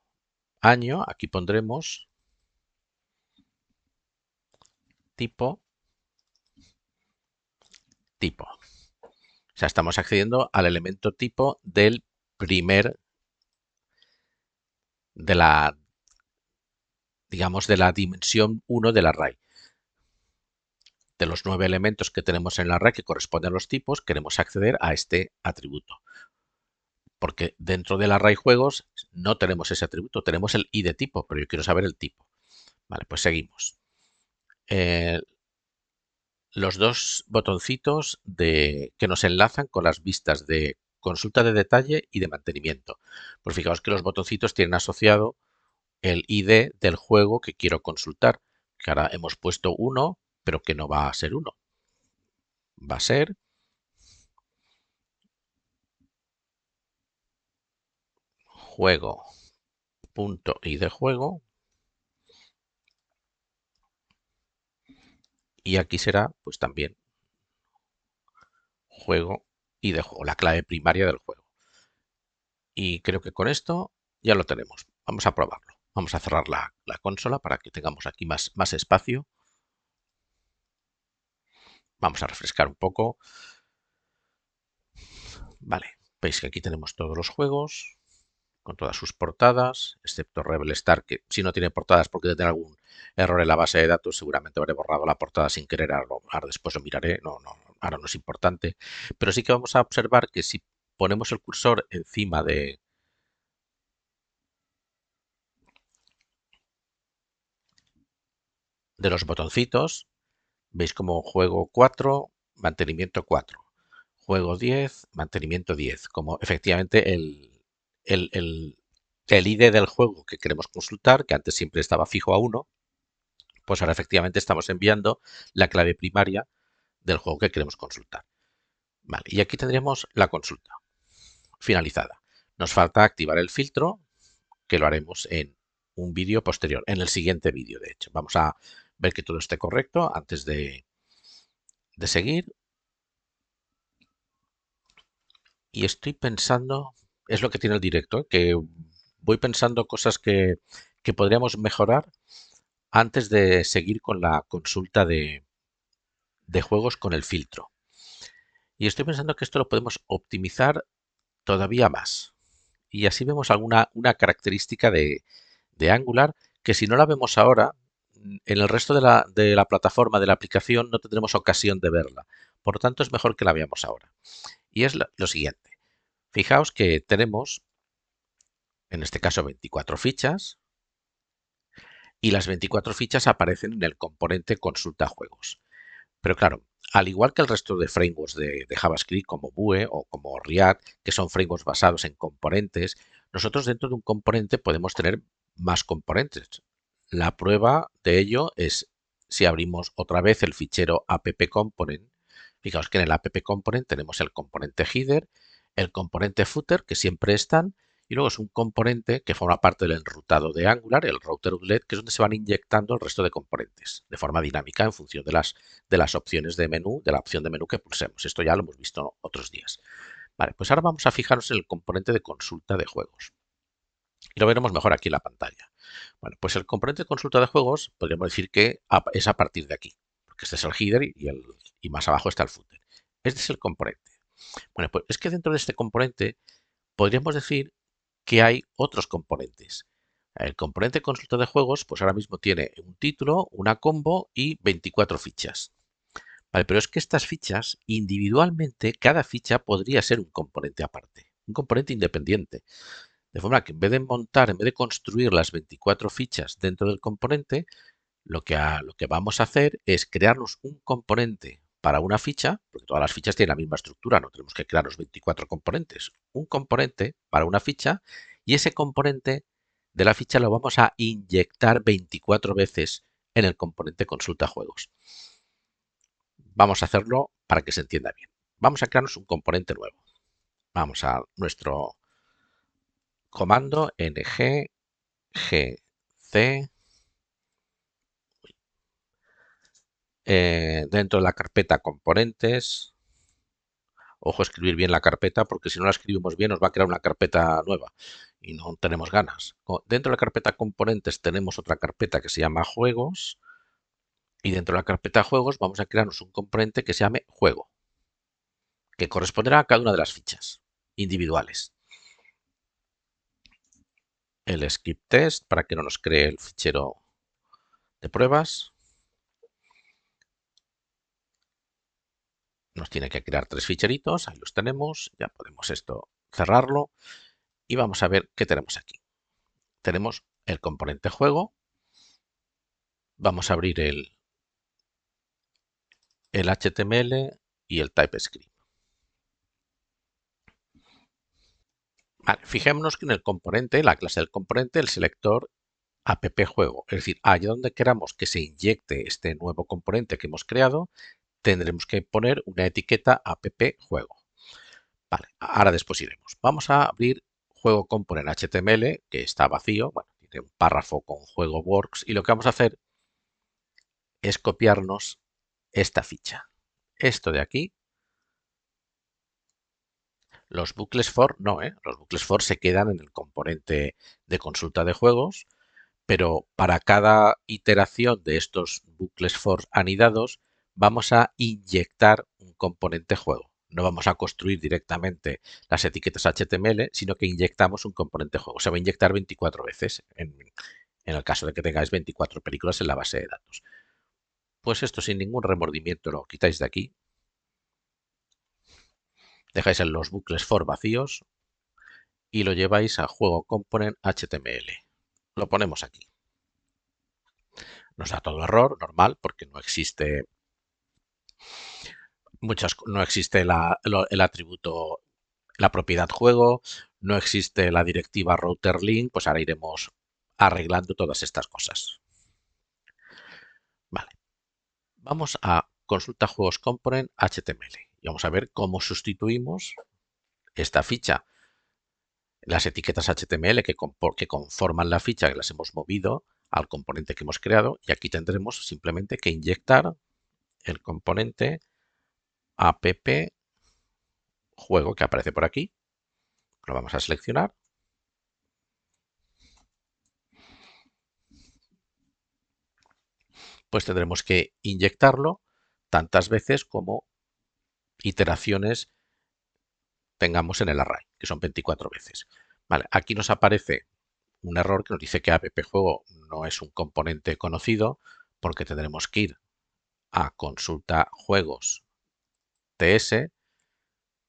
año, aquí pondremos tipo. O sea, estamos accediendo al elemento tipo del primer, de la, digamos, de la dimensión 1 del array. De los 9 elementos que tenemos en el array que corresponden a los tipos, queremos acceder a este atributo. Porque dentro del array juegos no tenemos ese atributo, tenemos el ID tipo, pero yo quiero saber el tipo. Vale, pues seguimos. Los dos botoncitos que nos enlazan con las vistas de consulta de detalle y de mantenimiento. Pues fijaos que los botoncitos tienen asociado el ID del juego que quiero consultar, que ahora hemos puesto 1, pero que no va a ser 1. Va a ser juego.id juego, y aquí será pues también juego id juego, la clave primaria del juego. Y creo que con esto ya lo tenemos. Vamos a probarlo. Vamos a cerrar la consola para que tengamos aquí más espacio. Vamos a refrescar un poco. Vale, veis que aquí tenemos todos los juegos con todas sus portadas, excepto Rebel Star, que si no tiene portadas porque tiene algún error en la base de datos, seguramente habré borrado la portada sin querer. Ahora después lo miraré. No, ahora no es importante. Pero sí que vamos a observar que si ponemos el cursor encima de los botoncitos, veis como juego 4, mantenimiento 4. Juego 10, mantenimiento 10. Como efectivamente el, el, el ID del juego que queremos consultar, que antes siempre estaba fijo a 1, pues ahora efectivamente estamos enviando la clave primaria del juego que queremos consultar. Vale, y aquí tendríamos la consulta finalizada. Nos falta activar el filtro, que lo haremos en un vídeo posterior, en el siguiente vídeo, de hecho. Vamos a ver que todo esté correcto antes de seguir. Y estoy pensando, es lo que tiene el directo, que voy pensando cosas que podríamos mejorar antes de seguir con la consulta de juegos con el filtro. Y estoy pensando que esto lo podemos optimizar todavía más. Y así vemos una característica de Angular que si no la vemos ahora, en el resto de la plataforma, de la aplicación, no tendremos ocasión de verla. Por lo tanto, es mejor que la veamos ahora. Y es lo siguiente. Fijaos que tenemos, en este caso, 24 fichas, y las 24 fichas aparecen en el componente consulta juegos. Pero claro, al igual que el resto de frameworks de JavaScript como Vue o como React, que son frameworks basados en componentes, nosotros dentro de un componente podemos tener más componentes. La prueba de ello es si abrimos otra vez el fichero app-component. Fijaos que en el app-component tenemos el componente header, el componente footer, que siempre están, y luego es un componente que forma parte del enrutado de Angular, el routerlet, que es donde se van inyectando el resto de componentes de forma dinámica en función de las opciones de menú, de la opción de menú que pulsemos. Esto ya lo hemos visto otros días. Vale, pues ahora vamos a fijarnos en el componente de consulta de juegos. Y lo veremos mejor aquí en la pantalla. Bueno, pues el componente de consulta de juegos podríamos decir que es a partir de aquí, porque este es el header y más abajo está el footer. Este es el componente. Bueno, pues es que dentro de este componente podríamos decir que hay otros componentes. El componente consulta de juegos, pues ahora mismo tiene un título, una combo y 24 fichas. Vale, pero es que estas fichas, individualmente, cada ficha podría ser un componente aparte, un componente independiente. De forma que en vez de construir las 24 fichas dentro del componente, lo que vamos a hacer es crearnos un componente para una ficha, porque todas las fichas tienen la misma estructura, no tenemos que crearnos 24 componentes. Un componente para una ficha y ese componente de la ficha lo vamos a inyectar 24 veces en el componente consulta juegos. Vamos a hacerlo para que se entienda bien. Vamos a crearnos un componente nuevo. Vamos a nuestro comando ng gc dentro de la carpeta componentes. Ojo, escribir bien la carpeta porque si no la escribimos bien nos va a crear una carpeta nueva y no tenemos ganas. Dentro de la carpeta componentes tenemos otra carpeta que se llama juegos y dentro de la carpeta juegos vamos a crearnos un componente que se llame juego, que corresponderá a cada una de las fichas individuales. El script test para que no nos cree el fichero de pruebas. Nos tiene que crear 3 ficheritos, ahí los tenemos, ya podemos esto cerrarlo y vamos a ver qué tenemos aquí. Tenemos el componente juego, vamos a abrir el HTML y el TypeScript. Vale, fijémonos que en el componente, la clase del componente, el selector app juego, es decir, allá donde queramos que se inyecte este nuevo componente que hemos creado, tendremos que poner una etiqueta app juego. Vale, ahora después iremos. Vamos a abrir juego component HTML, que está vacío, bueno, tiene un párrafo con juego works, y lo que vamos a hacer es copiarnos esta ficha. Esto de aquí. Los bucles for no, los bucles for se quedan en el componente de consulta de juegos, pero para cada iteración de estos bucles for anidados vamos a inyectar un componente juego. No vamos a construir directamente las etiquetas HTML, sino que inyectamos un componente juego. Se va a inyectar 24 veces en el caso de que tengáis 24 películas en la base de datos. Pues esto sin ningún remordimiento lo quitáis de aquí. Dejáis en los bucles for vacíos y lo lleváis a juego component HTML. Lo ponemos aquí. Nos da todo error, normal, porque no existe no existe el atributo, la propiedad juego, no existe la directiva router link, pues ahora iremos arreglando todas estas cosas. Vale. Vamos a consulta juegos component HTML y vamos a ver cómo sustituimos esta ficha. Las etiquetas HTML que conforman la ficha que las hemos movido al componente que hemos creado y aquí tendremos simplemente que inyectar el componente app juego que aparece por aquí. Lo vamos a seleccionar. Pues tendremos que inyectarlo tantas veces como iteraciones tengamos en el array, que son 24 veces. Vale, aquí nos aparece un error que nos dice que app-juego no es un componente conocido porque tendremos que ir a consulta juegos ts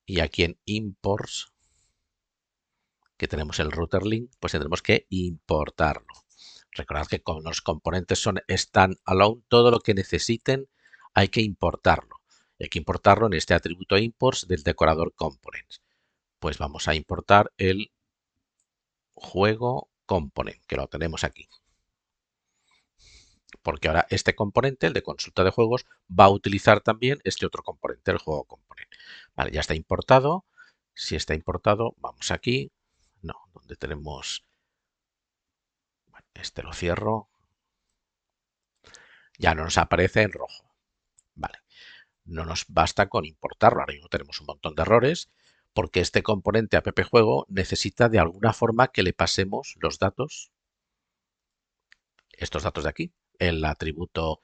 y aquí en imports, que tenemos el router link, pues tendremos que importarlo. Recordad que con los componentes son standalone, todo lo que necesiten hay que importarlo. Y hay que importarlo en este atributo imports del decorador components. Pues vamos a importar el juego component, que lo tenemos aquí. Porque ahora este componente, el de consulta de juegos, va a utilizar también este otro componente, el juego component. Vale, ya está importado. Si está importado, vamos aquí. No, donde tenemos... Bueno, este lo cierro. Ya no nos aparece en rojo. Vale, no nos basta con importarlo. Ahora mismo tenemos un montón de errores porque este componente app juego necesita de alguna forma que le pasemos los datos, estos datos de aquí, el atributo,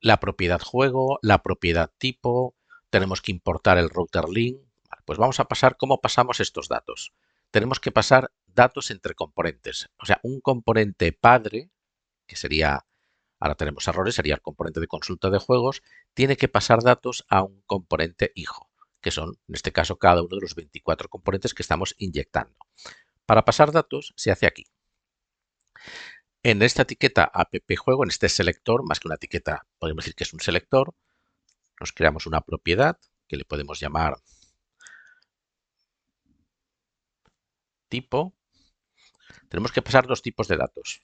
la propiedad juego, la propiedad tipo, tenemos que importar el router link. Vale, pues vamos a pasar cómo pasamos estos datos. Tenemos que pasar datos entre componentes. O sea, un componente padre, que sería, ahora tenemos errores, sería el componente de consulta de juegos, tiene que pasar datos a un componente hijo, que son, en este caso, cada uno de los 24 componentes que estamos inyectando. Para pasar datos se hace aquí. En esta etiqueta app juego, en este selector, más que una etiqueta, podemos decir que es un selector, nos creamos una propiedad que le podemos llamar tipo. Tenemos que pasar dos tipos de datos.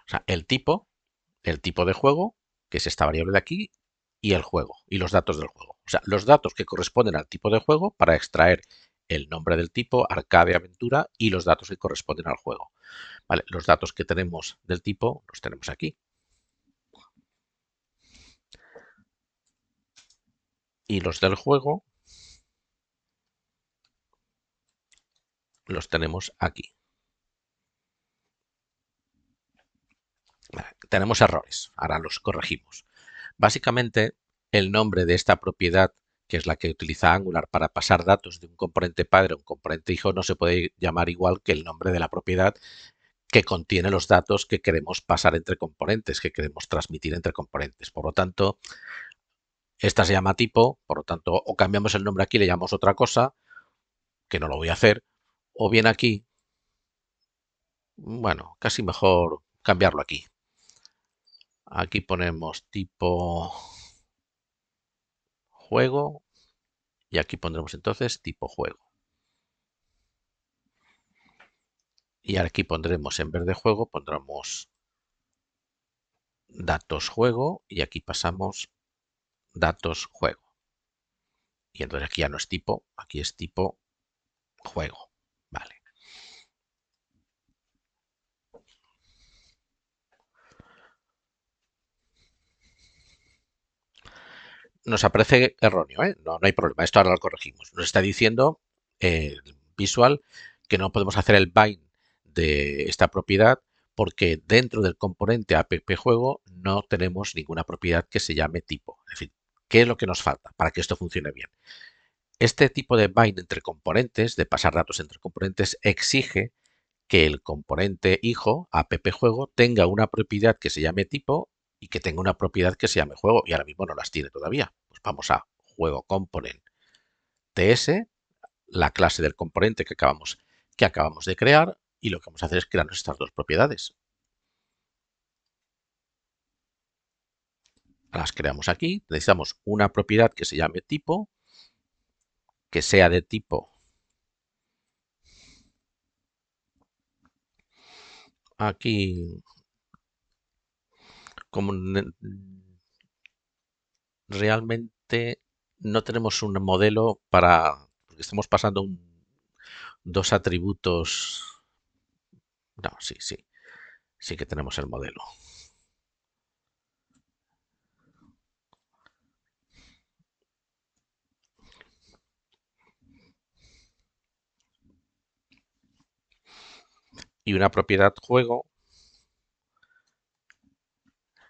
O sea, el tipo de juego, que es esta variable de aquí, y el juego, y los datos del juego. O sea, los datos que corresponden al tipo de juego para extraer el nombre del tipo, arcade, aventura, y los datos que corresponden al juego. Vale, los datos que tenemos del tipo los tenemos aquí. Y los del juego los tenemos aquí. Vale, tenemos errores, ahora los corregimos. Básicamente, el nombre de esta propiedad, que es la que utiliza Angular para pasar datos de un componente padre a un componente hijo, no se puede llamar igual que el nombre de la propiedad que contiene los datos que queremos pasar entre componentes, que queremos transmitir entre componentes. Por lo tanto, esta se llama tipo, por lo tanto, o cambiamos el nombre aquí y le llamamos otra cosa, que no lo voy a hacer, o bien aquí, bueno, casi mejor cambiarlo aquí. Aquí ponemos tipo juego y aquí pondremos entonces tipo juego. Y aquí pondremos, en vez de juego, pondremos datos juego y aquí pasamos datos juego. Y entonces aquí ya no es tipo, aquí es tipo juego. Vale. Nos aparece erróneo, ¿eh? No, no hay problema, esto ahora lo corregimos. Nos está diciendo Visual que no podemos hacer el bind de esta propiedad porque dentro del componente app juego no tenemos ninguna propiedad que se llame tipo. En fin, ¿qué es lo que nos falta para que esto funcione bien? Este tipo de bind entre componentes, de pasar datos entre componentes, exige que el componente hijo, app juego, tenga una propiedad que se llame tipo y que tenga una propiedad que se llame juego. Y ahora mismo no las tiene todavía. Pues vamos a juego component ts, la clase del componente que acabamos de crear, y lo que vamos a hacer es crear estas dos propiedades. Las creamos aquí. Necesitamos una propiedad que se llame tipo, que sea de tipo aquí, como realmente no tenemos un modelo para, porque estamos pasando dos atributos. No, sí, sí, sí que tenemos el modelo. Y una propiedad juego,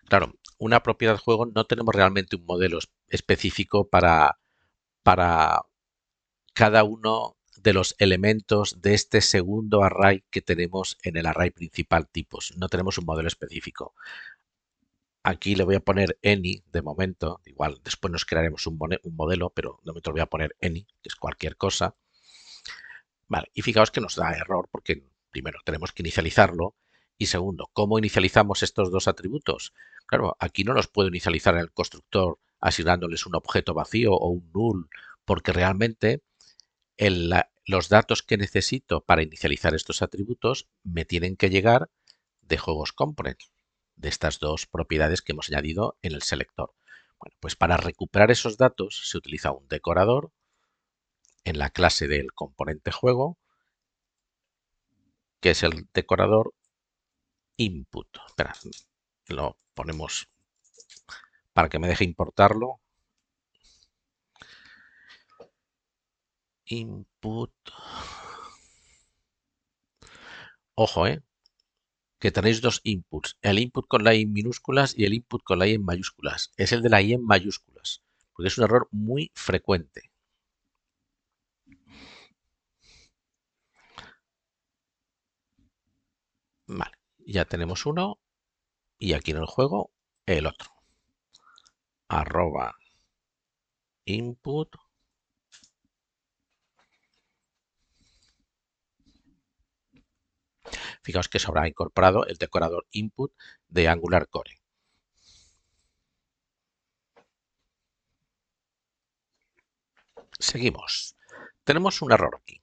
claro, una propiedad juego no tenemos realmente un modelo específico para cada uno de los elementos de este segundo array que tenemos en el array principal tipos. No tenemos un modelo específico. Aquí le voy a poner any de momento. Igual después nos crearemos un modelo, pero de momento le voy a poner any, que es cualquier cosa. Vale, y fijaos que nos da error porque primero tenemos que inicializarlo y segundo, ¿cómo inicializamos estos dos atributos? Claro, aquí no los puedo inicializar en el constructor asignándoles un objeto vacío o un null, porque realmente los datos que necesito para inicializar estos atributos me tienen que llegar de juegos component, de estas dos propiedades que hemos añadido en el selector. Bueno, pues para recuperar esos datos se utiliza un decorador en la clase del componente juego, que es el decorador input. Espera, lo ponemos para que me deje importarlo. Input. Ojo, que tenéis dos inputs, el input con la I en minúsculas y el input con la I en mayúsculas. Es el de la I en mayúsculas, porque es un error muy frecuente. Vale, ya tenemos uno y aquí en el juego el otro. Arroba input. Fijaos que se habrá incorporado el decorador input de Angular Core. Seguimos. Tenemos un error aquí.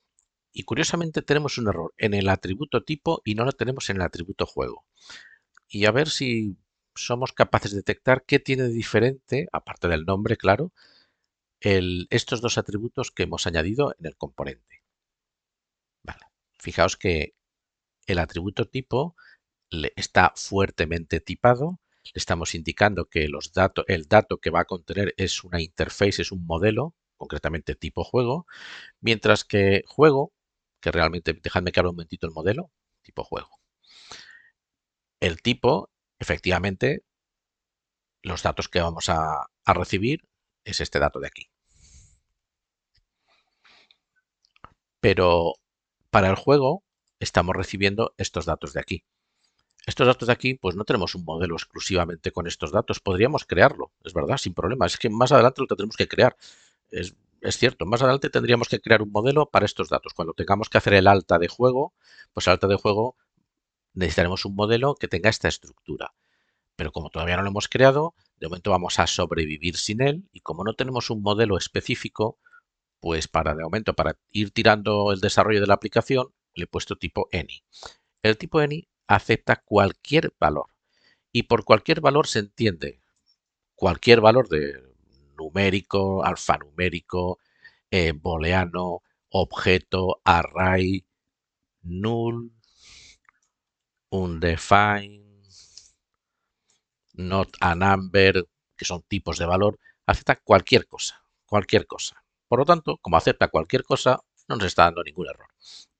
Y curiosamente tenemos un error en el atributo tipo y no lo tenemos en el atributo juego. Y a ver si somos capaces de detectar qué tiene de diferente, aparte del nombre, claro, estos dos atributos que hemos añadido en el componente. Vale. Fijaos que el atributo tipo está fuertemente tipado. Le estamos indicando que el dato que va a contener es una interface, es un modelo, concretamente tipo juego, mientras que juego, que realmente, dejadme que abra un momentito el modelo, tipo juego. El tipo, efectivamente, los datos que vamos a recibir es este dato de aquí. Pero para el juego estamos recibiendo estos datos de aquí. Estos datos de aquí, pues no tenemos un modelo exclusivamente con estos datos. Podríamos crearlo, es verdad, sin problema. Es que más adelante lo tendremos que crear. Es cierto, más adelante tendríamos que crear un modelo para estos datos. Cuando tengamos que hacer el alta de juego, pues el alta de juego necesitaremos un modelo que tenga esta estructura. Pero como todavía no lo hemos creado, de momento vamos a sobrevivir sin él y como no tenemos un modelo específico, pues de momento, para ir tirando el desarrollo de la aplicación, le he puesto tipo any. El tipo any acepta cualquier valor y por cualquier valor se entiende cualquier valor de numérico, alfanumérico, booleano, objeto, array, null, undefined, not a number, que son tipos de valor, acepta cualquier cosa, cualquier cosa. Por lo tanto, como acepta cualquier cosa, no nos está dando ningún error.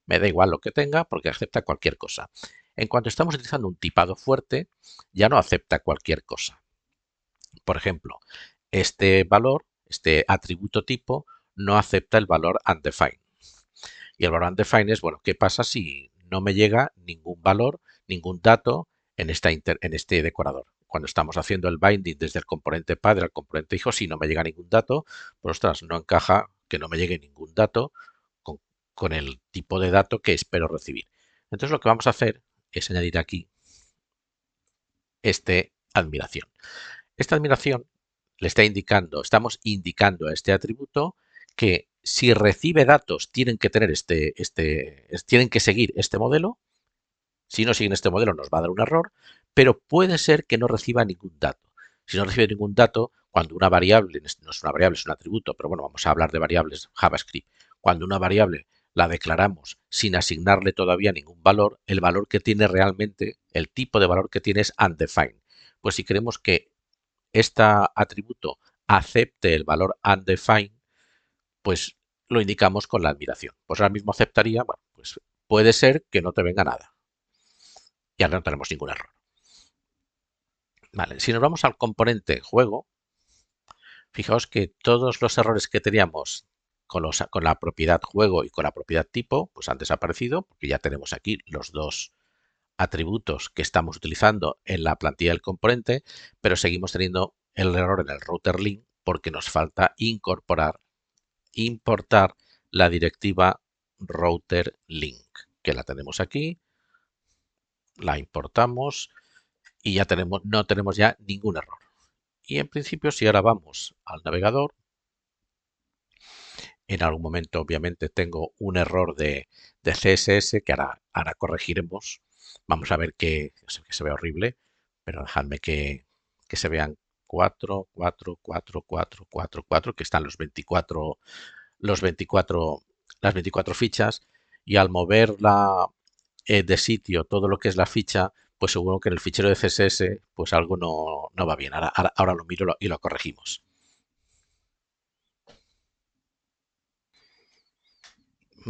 Me da igual lo que tenga porque acepta cualquier cosa. En cuanto estamos utilizando un tipado fuerte, ya no acepta cualquier cosa. Por ejemplo, este valor, este atributo tipo, no acepta el valor undefined. Y el valor undefined es, bueno, ¿qué pasa si no me llega ningún valor, ningún dato en este decorador? Cuando estamos haciendo el binding desde el componente padre al componente hijo, si no me llega ningún dato, pues ostras, no encaja que no me llegue ningún dato con, con el tipo de dato que espero recibir. Entonces lo que vamos a hacer es añadir aquí este admiración. Esta admiración le está indicando, estamos indicando a este atributo que si recibe datos tienen que tener tienen que seguir este modelo. Si no siguen este modelo nos va a dar un error, pero puede ser que no reciba ningún dato. Si no recibe ningún dato, cuando una variable, no es una variable, es un atributo, pero bueno, vamos a hablar de variables JavaScript. Cuando una variable la declaramos sin asignarle todavía ningún valor, el valor que tiene realmente, el tipo de valor que tiene es undefined. Pues si queremos que este atributo acepte el valor undefined, pues lo indicamos con la admiración. Pues ahora mismo aceptaría, bueno, pues puede ser que no te venga nada. Y ahora no tenemos ningún error. Vale, si nos vamos al componente juego, fijaos que todos los errores que teníamos con la propiedad juego y con la propiedad tipo, pues han desaparecido, porque ya tenemos aquí los dos atributos que estamos utilizando en la plantilla del componente, pero seguimos teniendo el error en el router link porque nos falta importar la directiva router link, que la tenemos aquí, la importamos y ya no tenemos ya ningún error. Y en principio, si ahora vamos al navegador, en algún momento obviamente tengo un error de CSS que ahora corregiremos. Vamos a ver que se ve horrible, pero dejadme que se vean 4, 4, 4, 4, 4, 4, que están los 24, las 24 fichas y al moverla de sitio todo lo que es la ficha, pues seguro que en el fichero de CSS pues algo no va bien. Ahora lo miro y lo corregimos.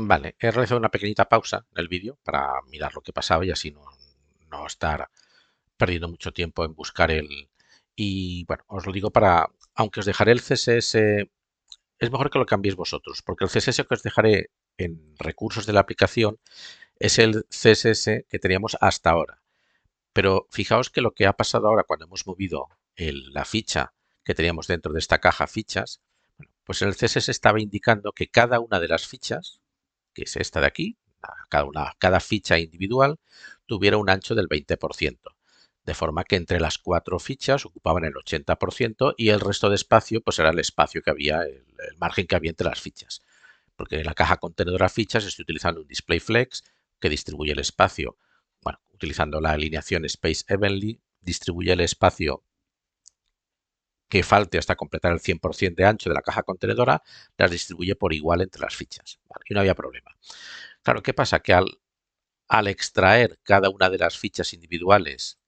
Vale, he realizado una pequeñita pausa en el vídeo para mirar lo que pasaba y así no estar perdiendo mucho tiempo en buscar el... Y bueno, os lo digo aunque os dejaré el CSS, es mejor que lo cambiéis vosotros, porque el CSS que os dejaré en recursos de la aplicación es el CSS que teníamos hasta ahora. Pero fijaos que lo que ha pasado ahora cuando hemos movido la ficha que teníamos dentro de esta caja fichas, bueno, pues en el CSS estaba indicando que cada una de las fichas, que es esta de aquí, cada ficha individual, tuviera un ancho del 20%. De forma que entre las 4 fichas ocupaban el 80% y el resto de espacio pues era el espacio que había, el margen que había entre las fichas. Porque en la caja contenedora fichas estoy utilizando un display flex que distribuye el espacio, bueno, utilizando la alineación space evenly, distribuye el espacio que falte hasta completar el 100% de ancho de la caja contenedora, las distribuye por igual entre las fichas. ¿Vale? Y no había problema. Claro, ¿qué pasa? Que al extraer cada una de las fichas individuales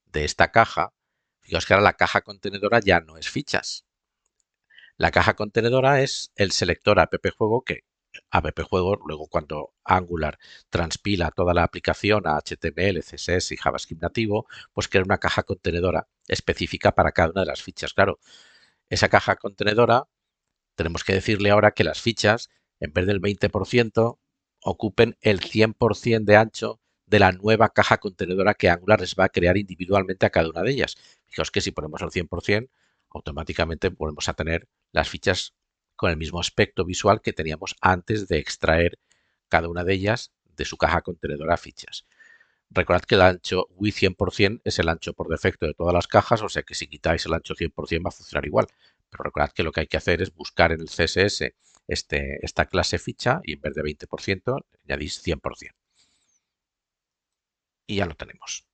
de esta caja, fijaos que ahora la caja contenedora ya no es fichas. La caja contenedora es el selector app-juego que app-juego, luego cuando Angular transpila toda la aplicación a HTML, CSS y JavaScript nativo, pues crea una caja contenedora específica para cada una de las fichas. Claro, esa caja contenedora tenemos que decirle ahora que las fichas, en vez del 20%, ocupen el 100% de ancho de la nueva caja contenedora que Angular les va a crear individualmente a cada una de ellas. Fijaos que si ponemos el 100%, automáticamente volvemos a tener las fichas con el mismo aspecto visual que teníamos antes de extraer cada una de ellas de su caja contenedora fichas. Recordad que el ancho width 100% es el ancho por defecto de todas las cajas, o sea que si quitáis el ancho 100% va a funcionar igual. Pero recordad que lo que hay que hacer es buscar en el CSS esta clase ficha y en vez de 20% añadís 100%. Y ya lo tenemos.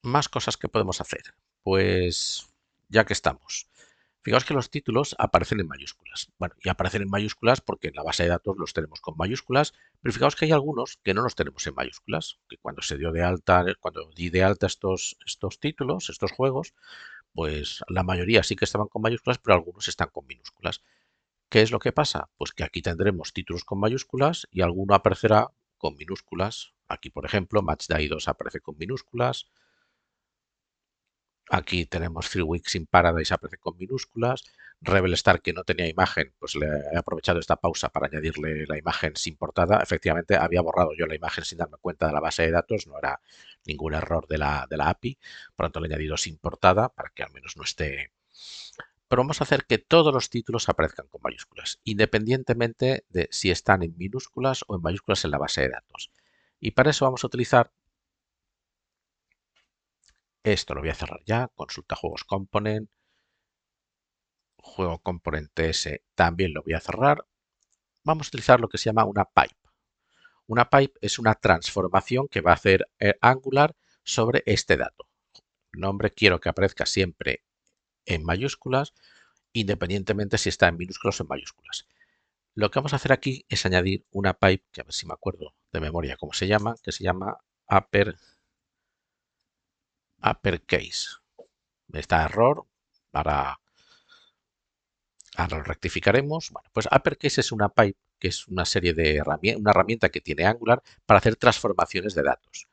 Más cosas que podemos hacer. Pues ya que estamos. Fijaos que los títulos aparecen en mayúsculas. Bueno, y aparecen en mayúsculas porque en la base de datos los tenemos con mayúsculas, pero fijaos que hay algunos que no los tenemos en mayúsculas, que cuando se dio de alta, cuando di de alta estos títulos, estos juegos, pues la mayoría sí que estaban con mayúsculas, pero algunos están con minúsculas. ¿Qué es lo que pasa? Pues que aquí tendremos títulos con mayúsculas y alguno aparecerá con minúsculas. Aquí, por ejemplo, Match Day 2 aparece con minúsculas. Aquí tenemos Three Weeks in Paradise, aparece con minúsculas. Rebel Star, que no tenía imagen, pues le he aprovechado esta pausa para añadirle la imagen sin portada. Efectivamente, había borrado yo la imagen sin darme cuenta de la base de datos, no era ningún error de la API. Por lo tanto, le he añadido sin portada para que al menos no esté. Pero vamos a hacer que todos los títulos aparezcan con mayúsculas, independientemente de si están en minúsculas o en mayúsculas en la base de datos. Y para eso vamos a utilizar esto, lo voy a cerrar ya, consulta juegos component, juego componente S también lo voy a cerrar. Vamos a utilizar lo que se llama una pipe. Una pipe es una transformación que va a hacer Angular sobre este dato. El nombre quiero que aparezca siempre en mayúsculas, independientemente si está en minúsculas o en mayúsculas. Lo que vamos a hacer aquí es añadir una pipe, que a ver si me acuerdo de memoria cómo se llama, que se llama uppercase. Está error, para ahora lo rectificaremos. Bueno, pues uppercase es una pipe, que es una serie de herramientas, una herramienta que tiene Angular para hacer transformaciones de datos.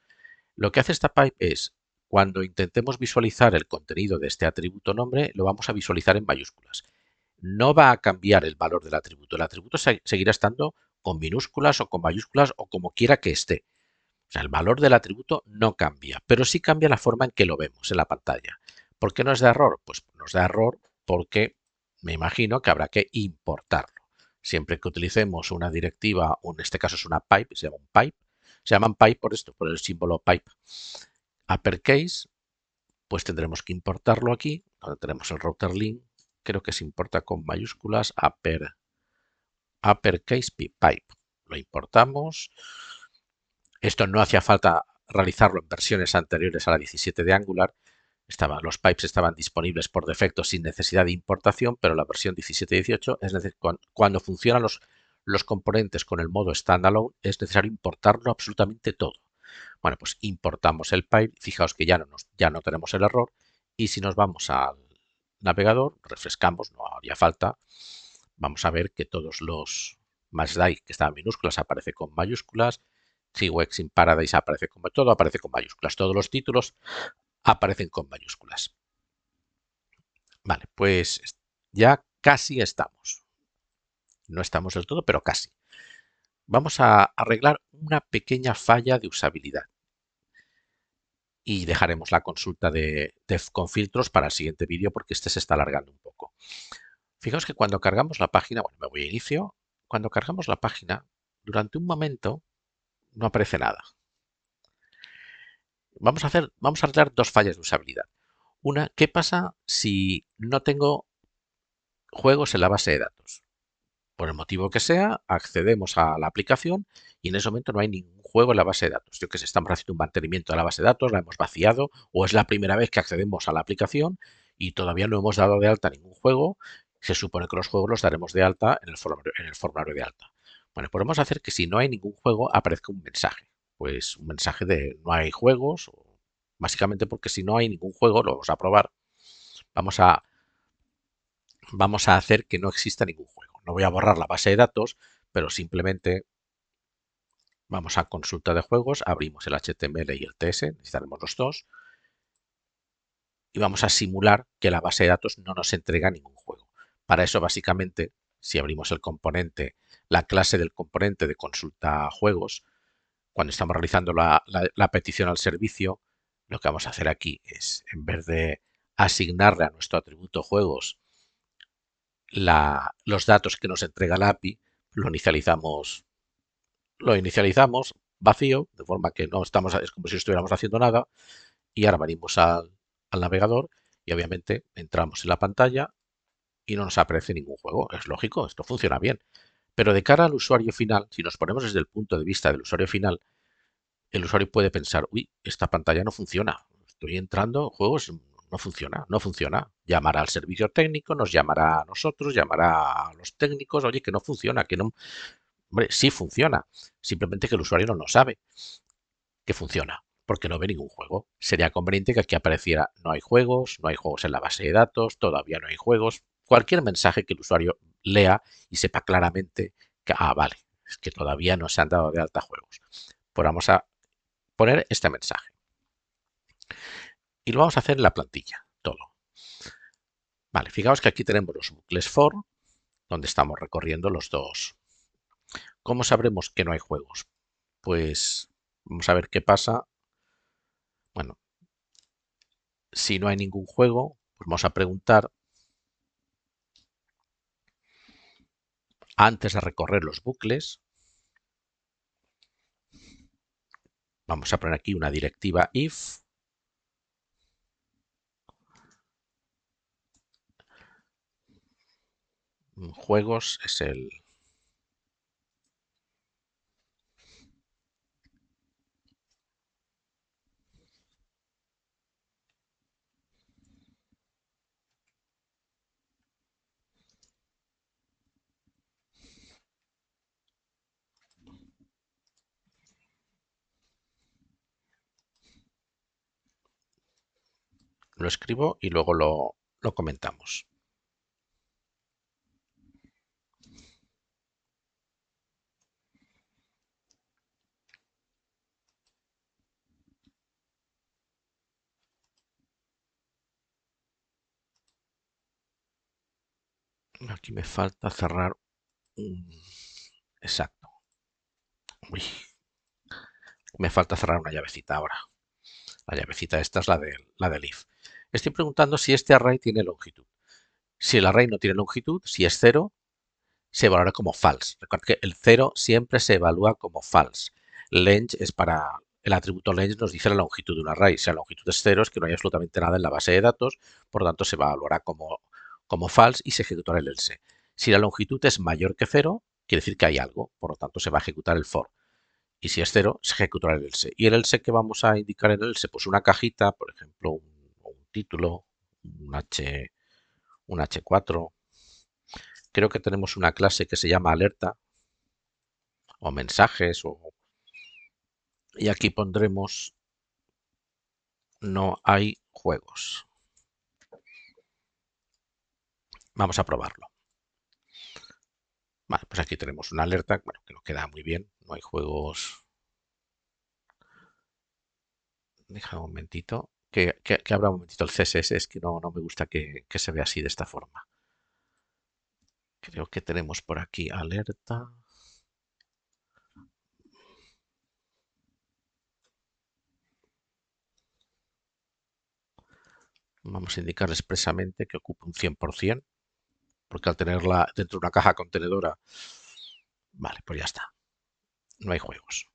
Lo que hace esta pipe es, cuando intentemos visualizar el contenido de este atributo nombre, lo vamos a visualizar en mayúsculas. No va a cambiar el valor del atributo. El atributo seguirá estando con minúsculas o con mayúsculas o como quiera que esté. O sea, el valor del atributo no cambia, pero sí cambia la forma en que lo vemos en la pantalla. ¿Por qué nos da error? Pues nos da error porque me imagino que habrá que importarlo. Siempre que utilicemos una directiva, o en este caso es una pipe, se llama un pipe, se llaman pipe por esto, por el símbolo pipe uppercase, pues tendremos que importarlo aquí, donde tenemos el router link, creo que se importa con mayúsculas uppercase pipe. Lo importamos. Esto no hacía falta realizarlo en versiones anteriores a la 17 de Angular. Los pipes estaban disponibles por defecto sin necesidad de importación, pero la versión 17.18 es decir, cuando funcionan los componentes con el modo standalone es necesario importarlo absolutamente todo. Bueno, pues importamos el pipe, fijaos que ya no tenemos el error y si nos vamos al navegador, refrescamos, no haría falta, vamos a ver que todos los Matchday que estaban minúsculas aparece con mayúsculas, Weeks in Paradise aparece todo aparece con mayúsculas, todos los títulos aparecen con mayúsculas. Vale, pues ya casi estamos. No estamos del todo, pero casi. Vamos a arreglar una pequeña falla de usabilidad y dejaremos la consulta con filtros para el siguiente vídeo porque este se está alargando un poco. Fijaos que cuando cargamos la página, bueno, me voy a inicio, cuando cargamos la página, durante un momento no aparece nada. Vamos a arreglar dos fallas de usabilidad. Una, ¿qué pasa si no tengo juegos en la base de datos? Por el motivo que sea, accedemos a la aplicación y en ese momento no hay ningún juego en la base de datos. Yo que sé, estamos haciendo un mantenimiento de la base de datos, la hemos vaciado o es la primera vez que accedemos a la aplicación y todavía no hemos dado de alta ningún juego. Se supone que los juegos los daremos de alta en el formulario de alta. Bueno, podemos hacer que si no hay ningún juego aparezca un mensaje. Pues un mensaje de no hay juegos, básicamente porque si no hay ningún juego, lo vamos a probar. Vamos a vamos a hacer que no exista ningún juego. No voy a borrar la base de datos, pero simplemente vamos a consulta de juegos, abrimos el HTML y el TS, necesitaremos los dos, y vamos a simular que la base de datos no nos entrega ningún juego. Para eso, básicamente, si abrimos el componente, la clase del componente de consulta juegos, cuando estamos realizando la petición al servicio, lo que vamos a hacer aquí es, en vez de asignarle a nuestro atributo juegos los datos que nos entrega la API, lo inicializamos vacío, de forma que no estamos, es como si estuviéramos haciendo nada, y ahora venimos al navegador y obviamente entramos en la pantalla y no nos aparece ningún juego. Es lógico, esto funciona bien. Pero de cara al usuario final, si nos ponemos desde el punto de vista del usuario final, el usuario puede pensar, uy, esta pantalla no funciona. Estoy entrando, juegos, no funciona, no funciona. Llamará al servicio técnico, nos llamará a nosotros, llamará a los técnicos, oye, que no funciona, que no. Hombre, sí funciona, simplemente que el usuario no lo sabe que funciona, porque no ve ningún juego. Sería conveniente que aquí apareciera no hay juegos, no hay juegos en la base de datos, todavía no hay juegos. Cualquier mensaje que el usuario lea y sepa claramente que, vale, es que todavía no se han dado de alta juegos. Pues vamos a poner este mensaje. Y lo vamos a hacer en la plantilla, todo. Vale, fijaos que aquí tenemos los bucles for, donde estamos recorriendo los dos. ¿Cómo sabremos que no hay juegos? Pues vamos a ver qué pasa. Bueno, si no hay ningún juego, pues vamos a preguntar antes de recorrer los bucles. Vamos a poner aquí una directiva if. Juegos es el. Lo escribo y luego lo comentamos. Aquí me falta cerrar un. Exacto. Uy, me falta cerrar una llavecita ahora. La llavecita esta es la del if. Estoy preguntando si este array tiene longitud. Si el array no tiene longitud, si es cero, se evaluará como false. Recuerda que el cero siempre se evalúa como false. Length es para. El atributo length nos dice la longitud de un array. Si la longitud es cero, es que no hay absolutamente nada en la base de datos, por lo tanto se evaluará como false y se ejecutará el else. Si la longitud es mayor que cero, quiere decir que hay algo, por lo tanto se va a ejecutar el for. Y si es cero, se ejecutará el else. ¿Y el else que vamos a indicar en el else? Pues una cajita, por ejemplo, un título, un H4. Creo que tenemos una clase que se llama alerta o mensajes y aquí pondremos no hay juegos. Vamos a probarlo. Vale, pues aquí tenemos una alerta, bueno, que nos queda muy bien. No hay juegos. Deja un momentito. Que abra un momentito el CSS, es que no me gusta que se vea así de esta forma. Creo que tenemos por aquí alerta. Vamos a indicar expresamente que ocupa un 100%, porque al tenerla dentro de una caja contenedora, vale, pues ya está. No hay juegos.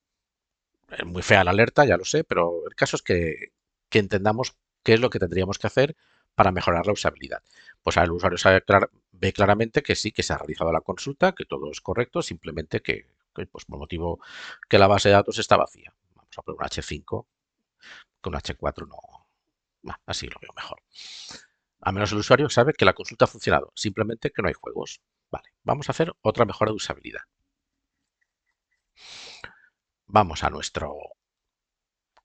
Es muy fea la alerta, ya lo sé, pero el caso es que entendamos qué es lo que tendríamos que hacer para mejorar la usabilidad. Pues el usuario ve claramente que sí, que se ha realizado la consulta, que todo es correcto, simplemente que, pues, por motivo que la base de datos está vacía. Vamos a poner un H5, con un H4 no. Así lo veo mejor. A menos el usuario sabe que la consulta ha funcionado, simplemente que no hay juegos. Vale, vamos a hacer otra mejora de usabilidad. Vamos a nuestro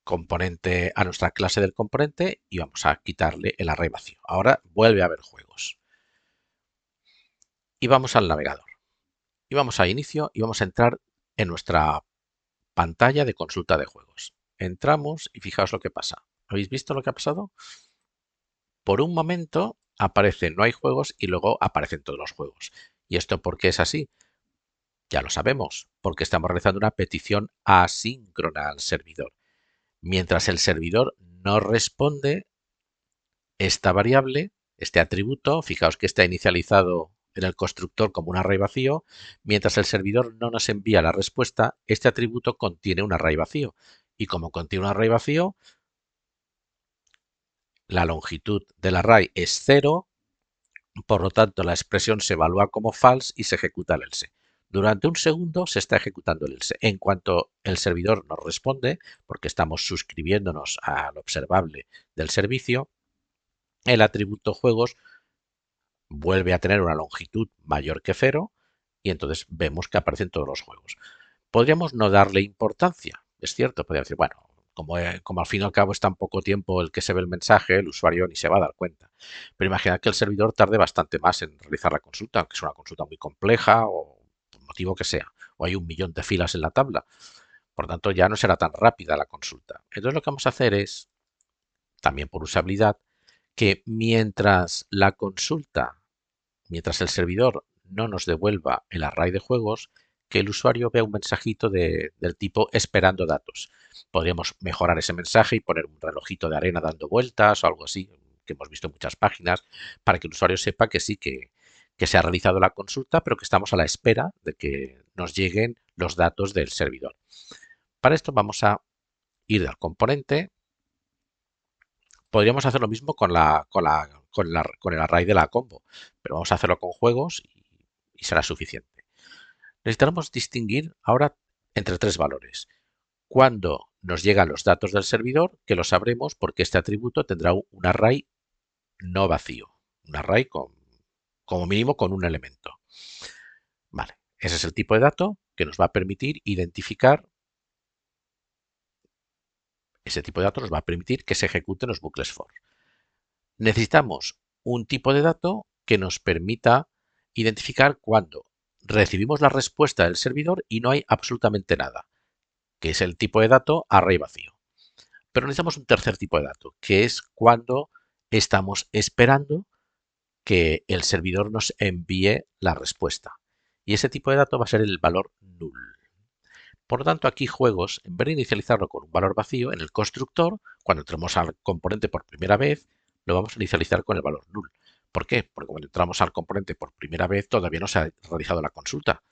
componente, a nuestra clase del componente y vamos a quitarle el array vacío. Ahora vuelve a haber juegos. Y vamos al navegador. Y vamos a inicio y vamos a entrar en nuestra pantalla de consulta de juegos. Entramos y fijaos lo que pasa. ¿Habéis visto lo que ha pasado? Por un momento aparece no hay juegos y luego aparecen todos los juegos. ¿Y esto por qué es así? Ya lo sabemos, porque estamos realizando una petición asíncrona al servidor. Mientras el servidor no responde, esta variable, este atributo, fijaos que está inicializado en el constructor como un array vacío, mientras el servidor no nos envía la respuesta, este atributo contiene un array vacío. Y como contiene un array vacío, la longitud del array es 0, por lo tanto la expresión se evalúa como false y se ejecuta el else. Durante un segundo se está ejecutando el else. En cuanto el servidor nos responde, porque estamos suscribiéndonos al observable del servicio, el atributo juegos vuelve a tener una longitud mayor que 0 y entonces vemos que aparecen todos los juegos. Podríamos no darle importancia, es cierto, podría decir, bueno, como al fin y al cabo es tan poco tiempo el que se ve el mensaje, el usuario ni se va a dar cuenta. Pero imaginad que el servidor tarde bastante más en realizar la consulta, aunque es una consulta muy compleja o por motivo que sea, o hay 1.000.000 de filas en la tabla. Por tanto, ya no será tan rápida la consulta. Entonces lo que vamos a hacer es, también por usabilidad, que mientras el servidor no nos devuelva el array de juegos, que el usuario vea un mensajito del tipo esperando datos. Podríamos mejorar ese mensaje y poner un relojito de arena dando vueltas o algo así, que hemos visto en muchas páginas, para que el usuario sepa que sí, que se ha realizado la consulta, pero que estamos a la espera de que nos lleguen los datos del servidor. Para esto vamos a ir al componente. Podríamos hacer lo mismo con el array de la combo, pero vamos a hacerlo con juegos y será suficiente. Necesitamos distinguir ahora entre tres valores. Cuando nos llegan los datos del servidor, que lo sabremos porque este atributo tendrá un array no vacío, un array como mínimo con un elemento. Vale, ese es el tipo de dato que nos va a permitir identificar, ese tipo de datos nos va a permitir que se ejecuten los bucles for. Necesitamos un tipo de dato que nos permita identificar cuando recibimos la respuesta del servidor y no hay absolutamente nada, que es el tipo de dato array vacío. Pero necesitamos un tercer tipo de dato, que es cuando estamos esperando que el servidor nos envíe la respuesta. Y ese tipo de dato va a ser el valor null. Por lo tanto, aquí juegos, en vez de inicializarlo con un valor vacío, en el constructor, cuando entremos al componente por primera vez, lo vamos a inicializar con el valor null. ¿Por qué? Porque cuando entramos al componente por primera vez todavía no se ha realizado la consulta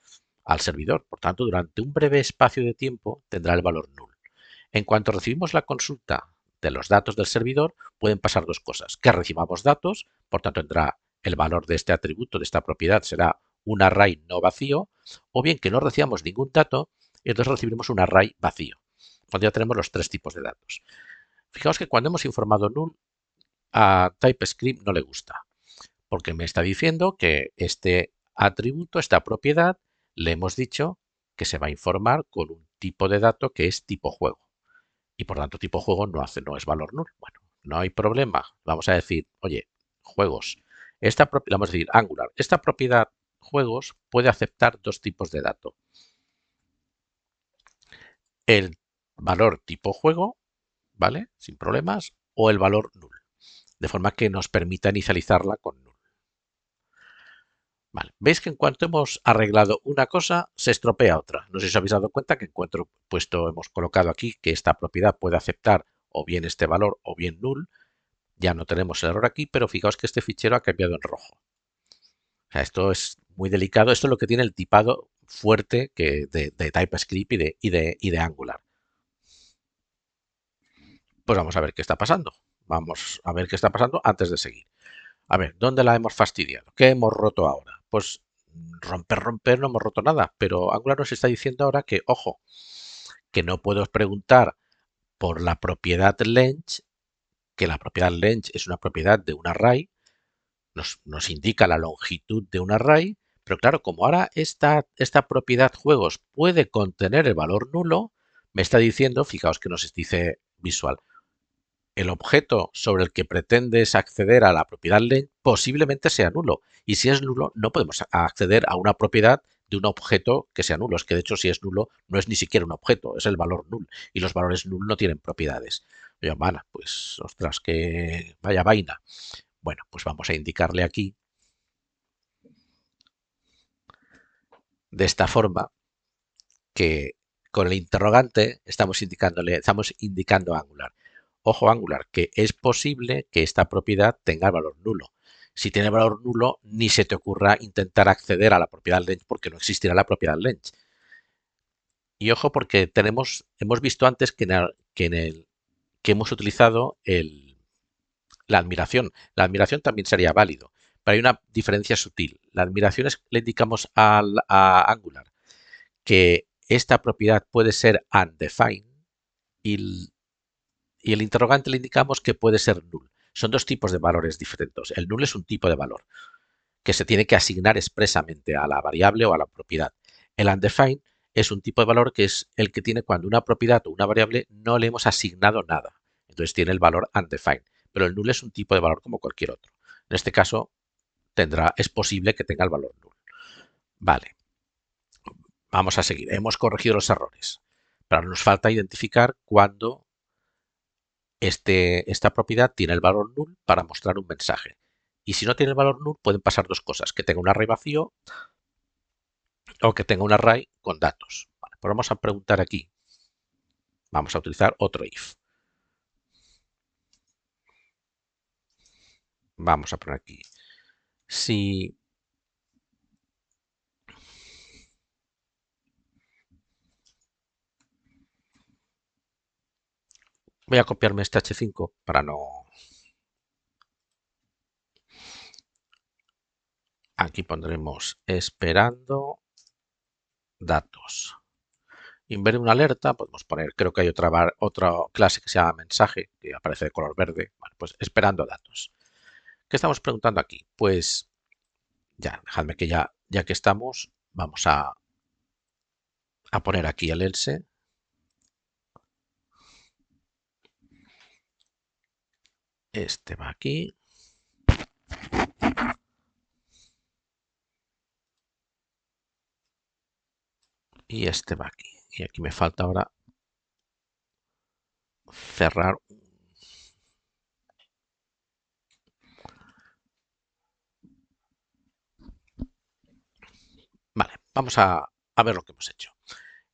al servidor. Por tanto, durante un breve espacio de tiempo tendrá el valor null. En cuanto recibimos la consulta de los datos del servidor, pueden pasar dos cosas. Que recibamos datos, por tanto tendrá el valor de este atributo, de esta propiedad, será un array no vacío, o bien que no recibamos ningún dato y entonces recibiremos un array vacío, cuando ya tenemos los tres tipos de datos. Fijaos que cuando hemos informado null, a TypeScript no le gusta, porque me está diciendo que este atributo, esta propiedad, le hemos dicho que se va a informar con un tipo de dato que es tipo juego. Y por tanto, tipo juego no es valor null. Bueno, no hay problema. Vamos a decir, oye, juegos. Vamos a decir, Angular. Esta propiedad juegos puede aceptar dos tipos de dato. El valor tipo juego, ¿vale? Sin problemas, o el valor null. De forma que nos permita inicializarla con null. Vale. ¿Veis que en cuanto hemos arreglado una cosa, se estropea otra? No sé si os habéis dado cuenta que en cuanto hemos colocado aquí que esta propiedad puede aceptar o bien este valor o bien null, ya no tenemos el error aquí, pero fijaos que este fichero ha cambiado en rojo. O sea, esto es muy delicado. Esto es lo que tiene el tipado fuerte de TypeScript y de Angular. Pues vamos a ver qué está pasando. Vamos a ver qué está pasando antes de seguir. A ver, ¿dónde la hemos fastidiado? ¿Qué hemos roto ahora? Pues romper, no hemos roto nada, pero Angular nos está diciendo ahora que, ojo, que no puedo preguntar por la propiedad length, que la propiedad length es una propiedad de un array, nos indica la longitud de un array, pero claro, como ahora esta propiedad juegos puede contener el valor nulo, me está diciendo, fijaos que nos dice visual, el objeto sobre el que pretendes acceder a la propiedad length posiblemente sea nulo. Y si es nulo, no podemos acceder a una propiedad de un objeto que sea nulo. Es que de hecho, si es nulo, no es ni siquiera un objeto, es el valor null. Y los valores null no tienen propiedades. Yo, bueno, pues, ostras, que vaya vaina. Bueno, pues vamos a indicarle aquí de esta forma que con el interrogante estamos indicando a Angular. Ojo Angular, que es posible que esta propiedad tenga valor nulo. Si tiene valor nulo, ni se te ocurra intentar acceder a la propiedad length porque no existirá la propiedad length. Y ojo porque hemos visto antes que hemos utilizado la admiración. La admiración también sería válido, pero hay una diferencia sutil. La admiración le indicamos a Angular que esta propiedad puede ser undefined y el interrogante le indicamos que puede ser null. Son dos tipos de valores diferentes. El null es un tipo de valor que se tiene que asignar expresamente a la variable o a la propiedad. El undefined es un tipo de valor que es el que tiene cuando una propiedad o una variable no le hemos asignado nada. Entonces tiene el valor undefined. Pero el null es un tipo de valor como cualquier otro. En este caso es posible que tenga el valor null. Vale, vamos a seguir. Hemos corregido los errores. Pero ahora nos falta identificar cuándo esta propiedad tiene el valor null para mostrar un mensaje. Y si no tiene el valor null, pueden pasar dos cosas, que tenga un array vacío o que tenga un array con datos. Vale, pues vamos a preguntar aquí. Vamos a utilizar otro if. Vamos a poner aquí. Si voy a copiarme este H5 para no... Aquí pondremos esperando datos. Y en vez de una alerta, podemos poner, creo que hay otra clase que se llama mensaje, que aparece de color verde. Bueno, pues esperando datos. ¿Qué estamos preguntando aquí? Pues ya, dejadme que ya que estamos, vamos a poner aquí el else. Este va aquí. Y este va aquí. Y aquí me falta ahora cerrar. Vale, vamos a ver lo que hemos hecho.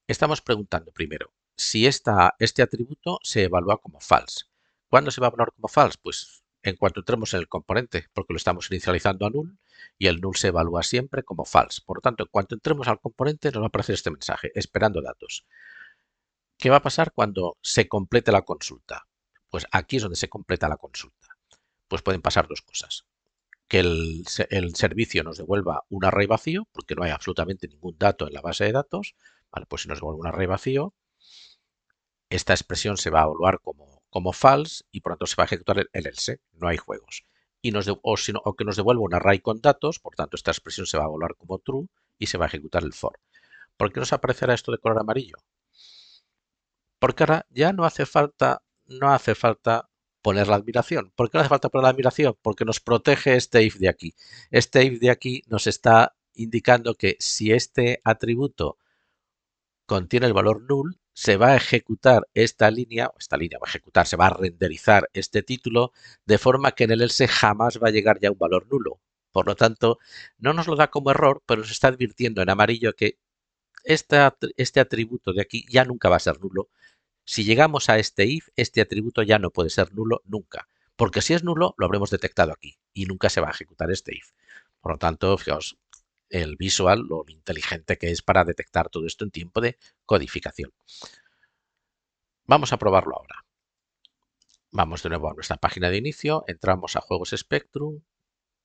Estamos preguntando primero si este atributo se evalúa como false. ¿Cuándo se va a evaluar como false? Pues en cuanto entremos en el componente, porque lo estamos inicializando a null y el null se evalúa siempre como false. Por lo tanto, en cuanto entremos al componente nos va a aparecer este mensaje, esperando datos. ¿Qué va a pasar cuando se complete la consulta? Pues aquí es donde se completa la consulta. Pues pueden pasar dos cosas. Que el servicio nos devuelva un array vacío, porque no hay absolutamente ningún dato en la base de datos. Vale, pues si nos devuelve un array vacío, esta expresión se va a evaluar como false y por lo tanto se va a ejecutar el else, no hay juegos. O que nos devuelva un array con datos, por tanto esta expresión se va a evaluar como true y se va a ejecutar el for. ¿Por qué nos aparecerá esto de color amarillo? Porque ahora ya no hace falta poner la admiración. ¿Por qué no hace falta poner la admiración? Porque nos protege este if de aquí. Este if de aquí nos está indicando que si este atributo contiene el valor null, se va a ejecutar va a ejecutar, se va a renderizar este título de forma que en el else jamás va a llegar ya un valor nulo. Por lo tanto, no nos lo da como error, pero nos está advirtiendo en amarillo que este atributo de aquí ya nunca va a ser nulo. Si llegamos a este if, este atributo ya no puede ser nulo nunca, porque si es nulo, lo habremos detectado aquí y nunca se va a ejecutar este if. Por lo tanto, fijaos, el visual, lo inteligente que es para detectar todo esto en tiempo de codificación. Vamos a probarlo ahora. Vamos de nuevo a nuestra página de inicio, entramos a Juegos Spectrum.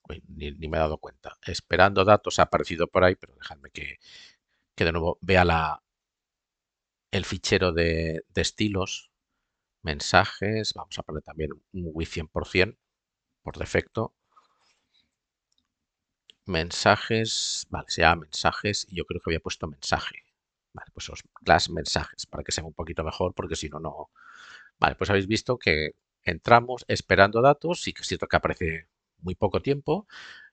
Uy, ni me he dado cuenta. Esperando datos ha aparecido por ahí, pero dejadme que de nuevo vea el fichero de estilos, mensajes. Vamos a poner también un Wii 100% por defecto. Mensajes, vale, se llama mensajes y yo creo que había puesto mensaje. Vale, pues los class mensajes para que sea un poquito mejor porque si no, no. Vale, pues habéis visto que entramos esperando datos, sí que es cierto que aparece muy poco tiempo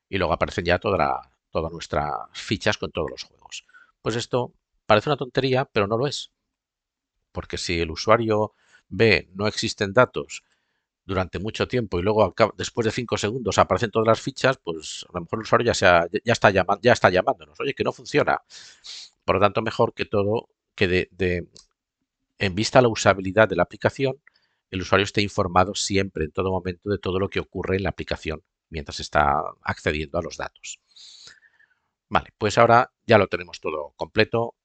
y luego aparecen ya todas nuestras fichas con todos los juegos. Pues esto parece una tontería, pero no lo es, porque si el usuario ve no existen datos durante mucho tiempo y luego después de 5 segundos aparecen todas las fichas, pues a lo mejor el usuario ya está llamándonos, oye, que no funciona. Por lo tanto, mejor que todo, que en vista a la usabilidad de la aplicación, el usuario esté informado siempre, en todo momento, de todo lo que ocurre en la aplicación mientras está accediendo a los datos. Vale, pues ahora ya lo tenemos todo completo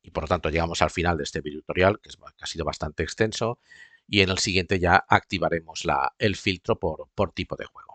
y por lo tanto llegamos al final de este video tutorial, que ha sido bastante extenso, y en el siguiente ya activaremos el filtro por tipo de juego.